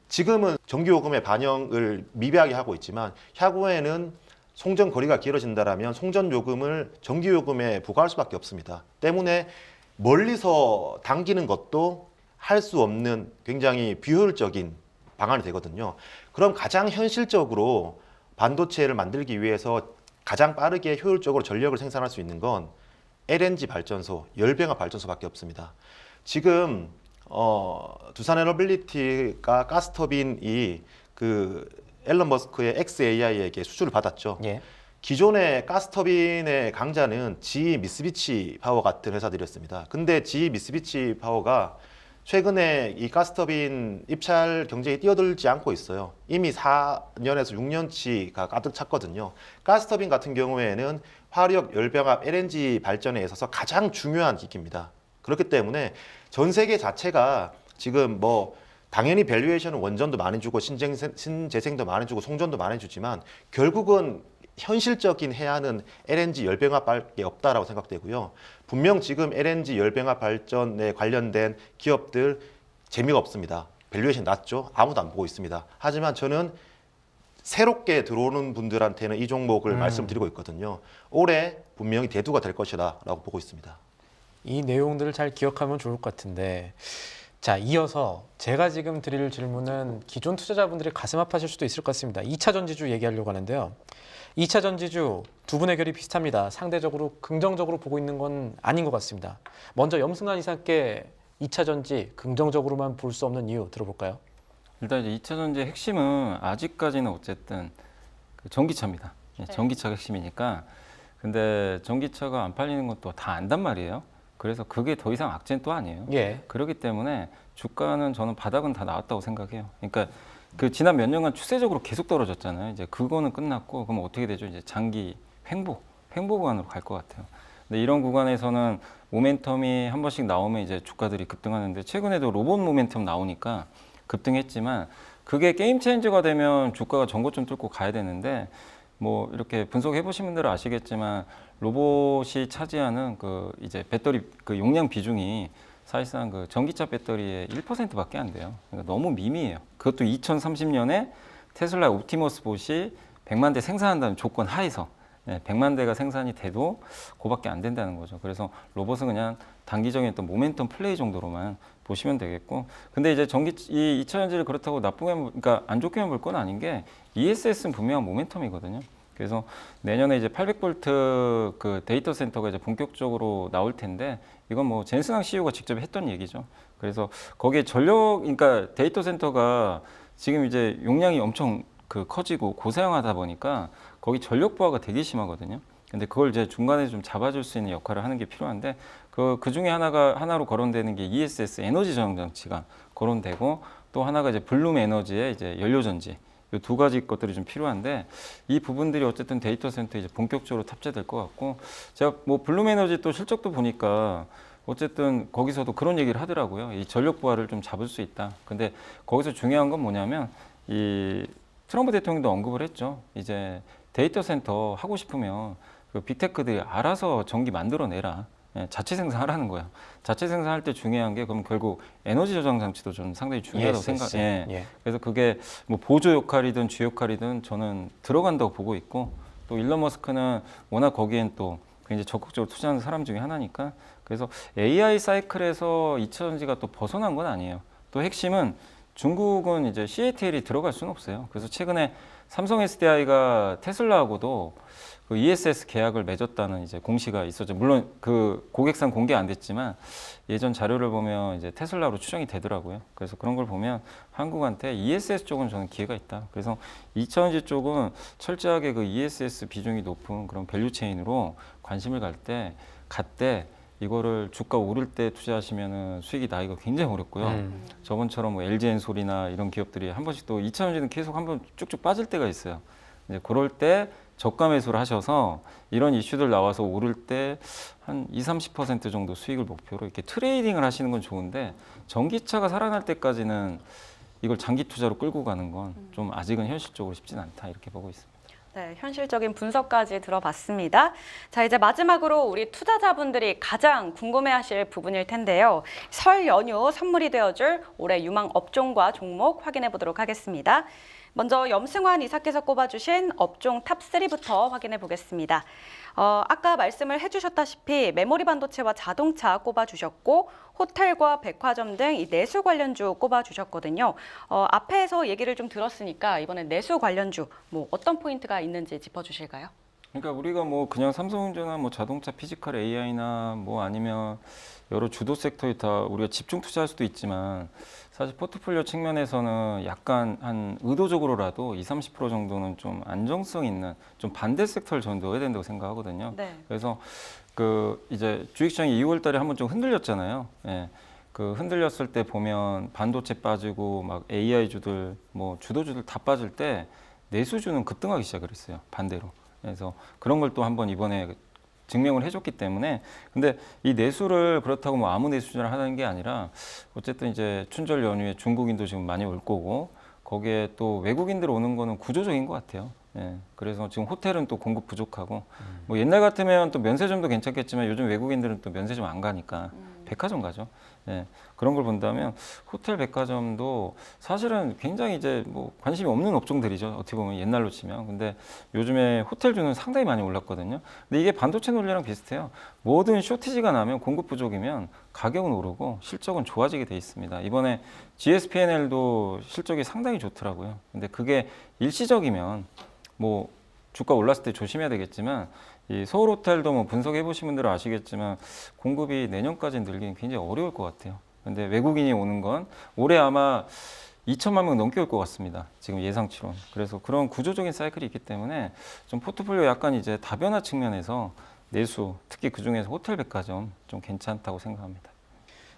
지금은 전기요금의 반영을 미비하게 하고 있지만 향후에는 송전 거리가 길어진다라면 송전 요금을 전기 요금에 부과할 수밖에 없습니다. 때문에 멀리서 당기는 것도 할 수 없는 굉장히 비효율적인 방안이 되거든요. 그럼 가장 현실적으로 반도체를 만들기 위해서 가장 빠르게 효율적으로 전력을 생산할 수 있는 건 LNG 발전소, 열병합 발전소밖에 없습니다. 지금 두산 에너빌리티가 가스터빈이 그 앨런 머스크의 xAI에게 수주를 받았죠. 예. 기존의 가스터빈의 강자는 GE 미쓰비치 파워 같은 회사들이었습니다. 근데 GE 미쓰비치 파워가 최근에 이 가스터빈 입찰 경쟁에 뛰어들지 않고 있어요. 이미 4년에서 6년치가 가득 찼거든요. 가스터빈 같은 경우에는 화력, 열병합, LNG 발전에 있어서 가장 중요한 기기입니다. 그렇기 때문에 전 세계 자체가 지금 당연히 밸류에이션은 원전도 많이 주고 신재생도 많이 주고 송전도 많이 주지만 결국은 현실적인 해안은 LNG 열병합밖에 없다라고 생각되고요. 분명 지금 LNG 열병합 발전에 관련된 기업들 재미가 없습니다. 밸류에이션 낮죠. 아무도 안 보고 있습니다. 하지만 저는 새롭게 들어오는 분들한테는 이 종목을 말씀드리고 있거든요. 올해 분명히 대두가 될 것이다 라고 보고 있습니다. 이 내용들을 잘 기억하면 좋을 것 같은데 자, 이어서 제가 지금 드릴 질문은 기존 투자자분들이 가슴 아파하실 수도 있을 것 같습니다. 2차 전지주 얘기하려고 하는데요. 2차 전지주 두 분의 결이 비슷합니다. 상대적으로 긍정적으로 보고 있는 건 아닌 것 같습니다. 먼저 염승환 이사께 2차 전지 긍정적으로만 볼 수 없는 이유 들어볼까요? 일단 이제 2차 전지의 핵심은 아직까지는 어쨌든 그 전기차입니다. 네. 전기차가 핵심이니까. 근데 전기차가 안 팔리는 것도 다 안단 말이에요. 그래서 그게 더 이상 악재는 또 아니에요. 예. 그렇기 때문에 주가는 저는 바닥은 다 나왔다고 생각해요. 그러니까 그 지난 몇 년간 추세적으로 계속 떨어졌잖아요. 이제 그거는 끝났고 그럼 어떻게 되죠? 이제 장기 횡보 구간으로 갈 것 같아요. 근데 이런 구간에서는 모멘텀이 한 번씩 나오면 이제 주가들이 급등하는데 최근에도 로봇 모멘텀 나오니까 급등했지만 그게 게임 체인저가 되면 주가가 전고점 뚫고 가야 되는데 이렇게 분석해 보신 분들은 아시겠지만 로봇이 차지하는 그 이제 배터리 그 용량 비중이 사실상 그 전기차 배터리의 1%밖에 안 돼요. 그러니까 너무 미미해요. 그것도 2030년에 테슬라 옵티머스 봇이 100만 대 생산한다는 조건 하에서 예, 100만 대가 생산이 돼도 그밖에 안 된다는 거죠. 그래서 로봇은 그냥 단기적인 어떤 모멘텀 플레이 정도로만 보시면 되겠고, 근데 이제 이 2차 전지를 그렇다고 나쁘게, 그러니까 안 좋게만 볼 건 아닌 게 ESS는 분명한 모멘텀이거든요. 그래서 내년에 이제 800V 그 데이터 센터가 이제 본격적으로 나올 텐데, 이건 뭐 젠슨왕 CEO가 직접 했던 얘기죠. 그래서 거기에 그러니까 데이터 센터가 지금 이제 용량이 엄청 커지고 고사양하다 보니까 거기 전력 부하가 되게 심하거든요. 근데 그걸 이제 중간에 좀 잡아줄 수 있는 역할을 하는 게 필요한데, 그 중에 하나로 거론되는 게 ESS 에너지 저장 장치가 거론되고, 또 하나가 이제 블룸 에너지의 이제 연료 전지, 이 두 가지 것들이 좀 필요한데, 이 부분들이 어쨌든 데이터 센터에 이제 본격적으로 탑재될 것 같고, 제가 뭐 블룸 에너지 또 실적도 보니까 어쨌든 거기서도 그런 얘기를 하더라고요. 이 전력 부하를 좀 잡을 수 있다. 근데 거기서 중요한 건 뭐냐면, 이 트럼프 대통령도 언급을 했죠. 이제 데이터 센터 하고 싶으면 그 빅테크들이 알아서 전기 만들어내라. 예, 자체 생산하라는 거예요. 자체 생산할 때 중요한 게 그럼 결국 에너지 저장 장치도 저는 상당히 중요하다고 ESS. 예. 그래서 그게 뭐 보조 역할이든 주 역할이든 저는 들어간다고 보고 있고, 또 일론 머스크는 워낙 거기엔 또 굉장히 적극적으로 투자하는 사람 중에 하나니까, 그래서 AI 사이클에서 2차 전지가 또 벗어난 건 아니에요. 또 핵심은 중국은 이제 CATL이 들어갈 수는 없어요. 그래서 최근에 삼성 SDI가 테슬라하고도 그 ESS 계약을 맺었다는 이제 공시가 있었죠. 물론 그 고객상 공개 안 됐지만 예전 자료를 보면 이제 테슬라로 추정이 되더라고요. 그래서 그런 걸 보면 한국한테 ESS 쪽은 저는 기회가 있다. 그래서 2차전지 쪽은 철저하게 그 ESS 비중이 높은 그런 밸류 체인으로 관심을 갖때 이거를 주가 오를 때 투자하시면은 수익이 나기가 굉장히 어렵고요. 저번처럼 뭐 LG엔솔이나 이런 기업들이 한 번씩 또 2차전지는 계속 한번 쭉쭉 빠질 때가 있어요. 이제 그럴 때 저가 매수를 하셔서 이런 이슈들 나와서 오를 때 한 20-30% 정도 수익을 목표로 이렇게 트레이딩을 하시는 건 좋은데, 전기차가 살아날 때까지는 이걸 장기 투자로 끌고 가는 건 좀 아직은 현실적으로 쉽진 않다, 이렇게 보고 있습니다. 네, 현실적인 분석까지 들어봤습니다. 자, 이제 마지막으로 우리 투자자분들이 가장 궁금해하실 부분일 텐데요. 설 연휴 선물이 되어줄 올해 유망 업종과 종목 확인해 보도록 하겠습니다. 먼저 염승환 이사께서 꼽아주신 업종 탑3부터 확인해 보겠습니다. 아까 말씀을 해주셨다시피 메모리 반도체와 자동차 꼽아주셨고, 호텔과 백화점 등 이 내수 관련주 꼽아주셨거든요. 앞에서 얘기를 좀 들었으니까 이번엔 내수 관련주 뭐 어떤 포인트가 있는지 짚어주실까요? 그러니까 우리가 뭐 그냥 삼성전자나 뭐 자동차, 피지컬 AI나 뭐 아니면 여러 주도 섹터에 다 우리가 집중 투자할 수도 있지만, 사실 포트폴리오 측면에서는 약간 한 의도적으로라도 20-30% 정도는 좀 안정성 있는 좀 반대 섹터를 저는 넣어야 된다고 생각하거든요. 네. 그래서 그 이제 주식시장이 2월 달에 한번 좀 흔들렸잖아요. 예. 그 흔들렸을 때 보면 반도체 빠지고 막 AI주들 뭐 주도주들 다 빠질 때 내수주는 급등하기 시작을 했어요. 반대로. 그래서 그런 걸 또 한번 이번에 증명을 해줬기 때문에, 근데 이 내수를 그렇다고 뭐 아무 내수를 하는 게 아니라 어쨌든 이제 춘절 연휴에 중국인도 지금 많이 올 거고, 거기에 또 외국인들 오는 거는 구조적인 것 같아요. 예, 그래서 지금 호텔은 또 공급 부족하고, 뭐 옛날 같으면 또 면세점도 괜찮겠지만 요즘 외국인들은 또 면세점 안 가니까 백화점 가죠. 예, 그런 걸 본다면 호텔, 백화점도 사실은 굉장히 이제 뭐 관심이 없는 업종들이죠. 어떻게 보면 옛날로 치면. 근데 요즘에 호텔주는 상당히 많이 올랐거든요. 근데 이게 반도체 논리랑 비슷해요. 뭐든 쇼티지가 나면, 공급 부족이면 가격은 오르고 실적은 좋아지게 돼 있습니다. 이번에 GSPNL도 실적이 상당히 좋더라고요. 근데 그게 일시적이면 뭐 주가 올랐을 때 조심해야 되겠지만, 이 서울 호텔도 뭐 분석해 보신 분들은 아시겠지만 공급이 내년까지 늘기는 굉장히 어려울 것 같아요. 근데 외국인이 오는 건 올해 아마 2천만 명 넘게 올 것 같습니다. 지금 예상치로는. 그래서 그런 구조적인 사이클이 있기 때문에 좀 포트폴리오 약간 이제 다변화 측면에서 내수, 특히 그 중에서 호텔, 백화점 좀 괜찮다고 생각합니다.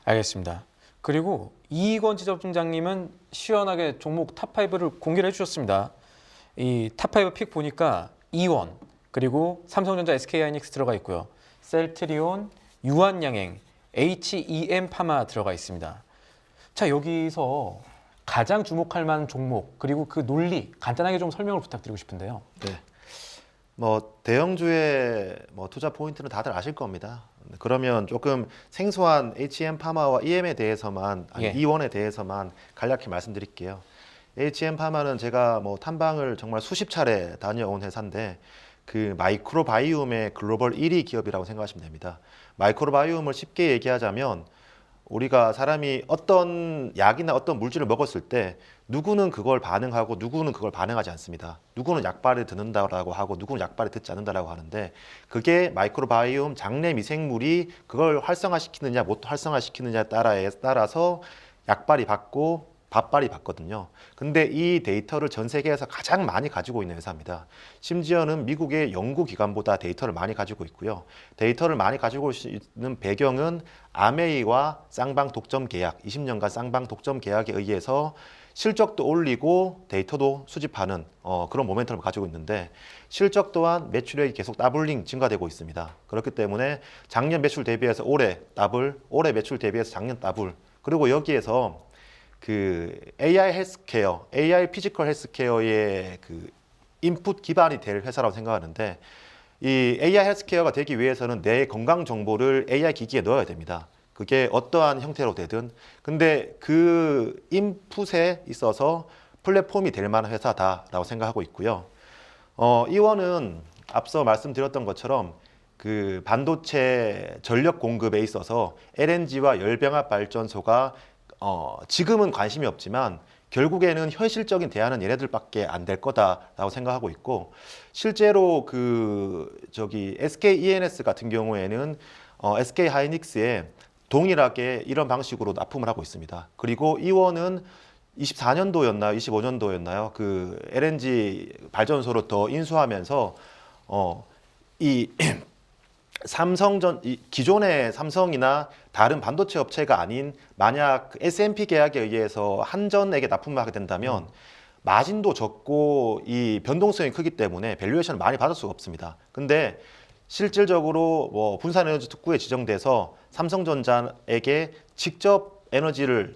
알겠습니다. 그리고 이익원 지점장님은 시원하게 종목 탑5를 공개를 해주셨습니다. 이 탑5 픽 보니까 이원, 그리고 삼성전자, SK하이닉스 들어가 있고요. 셀트리온, 유한양행, HEM 파마 들어가 있습니다. 자, 여기서 가장 주목할 만한 종목, 그리고 그 논리 간단하게 좀 설명을 부탁드리고 싶은데요. 네. 뭐 대형주의 뭐 투자 포인트는 다들 아실 겁니다. 그러면 조금 생소한 HM 파마와 EM에 대해서만, 아니, 예. 이원에 대해서만 간략히 말씀드릴게요. HM 파마는 제가 뭐 탐방을 정말 수십 차례 다녀온 회사인데, 그 마이크로바이옴의 글로벌 1위 기업이라고 생각하시면 됩니다. 마이크로바이옴을 쉽게 얘기하자면 우리가 사람이 어떤 약이나 어떤 물질을 먹었을 때 누구는 그걸 반응하고 누구는 그걸 반응하지 않습니다. 누구는 약발을 듣는다라고 하고 누구는 약발을 듣지 않는다라고 하는데 그게 마이크로바이옴 장내 미생물이 그걸 활성화시키느냐 못 활성화시키느냐에 따라서 약발이 받고 밥발이 받거든요. 근데 이 데이터를 전 세계에서 가장 많이 가지고 있는 회사입니다. 심지어는 미국의 연구기관보다 데이터를 많이 가지고 있고요. 데이터를 많이 가지고 있는 배경은 아메이와 쌍방 독점 계약, 20년간 쌍방 독점 계약에 의해서 실적도 올리고 데이터도 수집하는 그런 모멘텀을 가지고 있는데 실적 또한 매출액이 계속 더블링 증가되고 있습니다. 그렇기 때문에 작년 매출 대비해서 올해 더블, 올해 매출 대비해서 작년 더블, 그리고 여기에서 그 AI 헬스케어, AI 피지컬 헬스케어의 그 인풋 기반이 될 회사라고 생각하는데 이 AI 헬스케어가 되기 위해서는 내 건강 정보를 AI 기기에 넣어야 됩니다. 그게 어떠한 형태로 되든. 근데 그 인풋에 있어서 플랫폼이 될 만한 회사다라고 생각하고 있고요. 이원은 앞서 말씀드렸던 것처럼 그 반도체 전력 공급에 있어서 LNG와 열병합 발전소가 지금은 관심이 없지만 결국에는 현실적인 대안은 얘네들밖에 안 될 거다라고 생각하고 있고 실제로 SK E&S 같은 경우에는 SK 하이닉스에 동일하게 이런 방식으로 납품을 하고 있습니다. 그리고 이원은 24년도였나요? 25년도였나요? 그 LNG 발전소로 더 인수하면서 이 기존의 삼성이나 다른 반도체 업체가 아닌 만약 S&P 계약에 의해서 한전에게 납품을 하게 된다면 마진도 적고 이 변동성이 크기 때문에 밸류에이션을 많이 받을 수가 없습니다. 근데 실질적으로 뭐 분산에너지 특구에 지정돼서 삼성전자에게 직접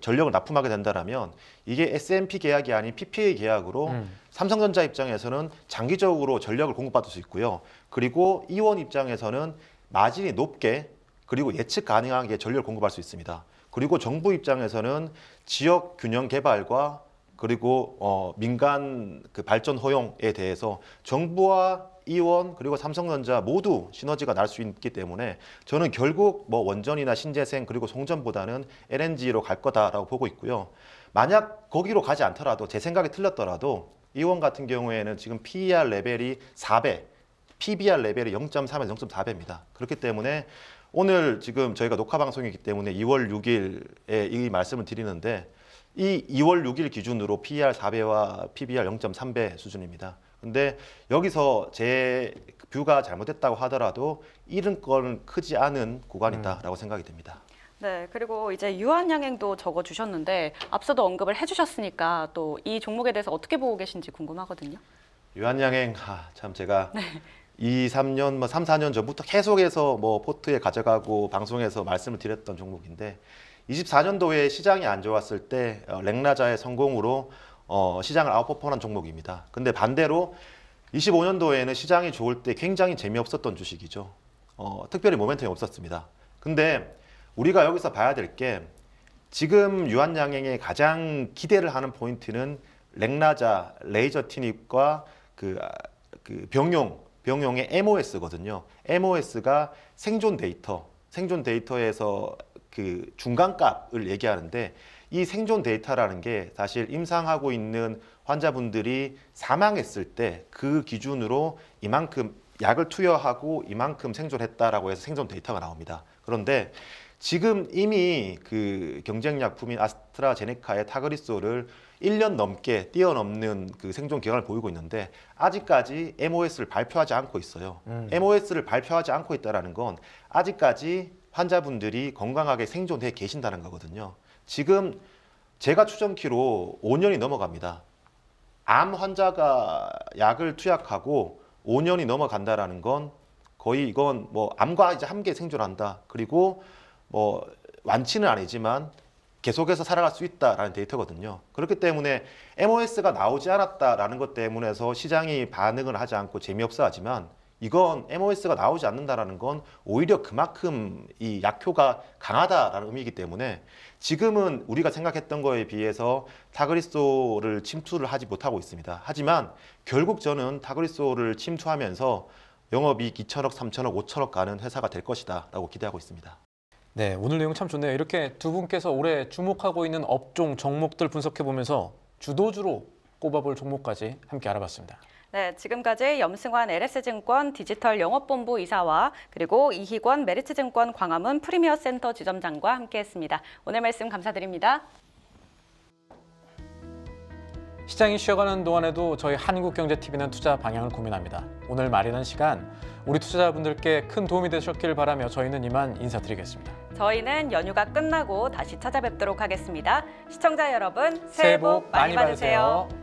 전력을 납품하게 된다면 이게 S&P 계약이 아닌 PPA 계약으로 삼성전자 입장에서는 장기적으로 전력을 공급받을 수 있고요. 그리고 이원 입장에서는 마진이 높게 그리고 예측 가능하게 전력을 공급할 수 있습니다. 그리고 정부 입장에서는 지역 균형 개발과 그리고 민간 그 발전 허용에 대해서 정부와 이원 그리고 삼성전자 모두 시너지가 날 수 있기 때문에 저는 결국 뭐 원전이나 신재생 그리고 송전보다는 LNG로 갈 거다라고 보고 있고요. 만약 거기로 가지 않더라도 제 생각이 틀렸더라도 이원 같은 경우에는 지금 PER 레벨이 4배, PBR 레벨이 0.3에서 0.4배입니다. 그렇기 때문에 오늘 지금 저희가 녹화 방송이기 때문에 2월 6일에 이 말씀을 드리는데 이 2월 6일 기준으로 PER 4배와 PBR 0.3배 수준입니다. 근데 여기서 제 뷰가 잘못됐다고 하더라도 잃은 건 크지 않은 구간이다라고 생각이 됩니다. 네, 그리고 이제 유한양행도 적어주셨는데 앞서도 언급을 해주셨으니까 또 이 종목에 대해서 어떻게 보고 계신지 궁금하거든요. 유한양행 참 제가 2, 3년, 3, 4년 전부터 계속해서 뭐 포트에 가져가고 방송에서 말씀을 드렸던 종목인데 24년도에 시장이 안 좋았을 때 렉나자의 성공으로 시장을 아웃퍼폼한 종목입니다. 근데 반대로 25년도에는 시장이 좋을 때 굉장히 재미없었던 주식이죠. 특별히 모멘텀이 없었습니다. 근데 우리가 여기서 봐야 될 게 지금 유한양행의 가장 기대를 하는 포인트는 렉나자, 레이저 티닙과 그 병용의 MOS거든요. MOS가 생존 데이터에서 그 중간값을 얘기하는데 이 생존 데이터라는 게 사실 임상하고 있는 환자분들이 사망했을 때 그 기준으로 이만큼 약을 투여하고 이만큼 생존했다라고 해서 생존 데이터가 나옵니다. 그런데 지금 이미 그 경쟁약품인 아스트라제네카의 타그리소를 1년 넘게 뛰어넘는 그 생존 기간을 보이고 있는데 아직까지 MOS를 발표하지 않고 있어요. MOS를 발표하지 않고 있다는 건 아직까지 환자분들이 건강하게 생존해 계신다는 거거든요. 지금 제가 추정키로 5년이 넘어갑니다. 암 환자가 약을 투약하고 5년이 넘어간다라는 건 거의 이건 뭐 암과 이제 함께 생존한다. 그리고 뭐 완치는 아니지만 계속해서 살아갈 수 있다라는 데이터거든요. 그렇기 때문에 MOS가 나오지 않았다라는 것 때문에서 시장이 반응을 하지 않고 재미없어 하지만 이건 MOS가 나오지 않는다라는 건 오히려 그만큼 이 약효가 강하다라는 의미이기 때문에 지금은 우리가 생각했던 거에 비해서 타그리소를 침투를 하지 못하고 있습니다. 하지만 결국 저는 타그리소를 침투하면서 영업이익 2천억, 3천억, 5천억 가는 회사가 될 것이다 라고 기대하고 있습니다. 네, 오늘 내용 참 좋네요. 이렇게 두 분께서 올해 주목하고 있는 업종, 종목들 분석해보면서 주도주로 꼽아볼 종목까지 함께 알아봤습니다. 네, 지금까지 염승환 LS증권 디지털 영업본부 이사와 그리고 이희권 메리츠증권 광화문 프리미어센터 지점장과 함께했습니다. 오늘 말씀 감사드립니다. 시장이 쉬어가는 동안에도 저희 한국경제TV는 투자 방향을 고민합니다. 오늘 마련한 시간 우리 투자자분들께 큰 도움이 되셨길 바라며 저희는 이만 인사드리겠습니다. 저희는 연휴가 끝나고 다시 찾아뵙도록 하겠습니다. 시청자 여러분, 새해 복 많이 받으세요.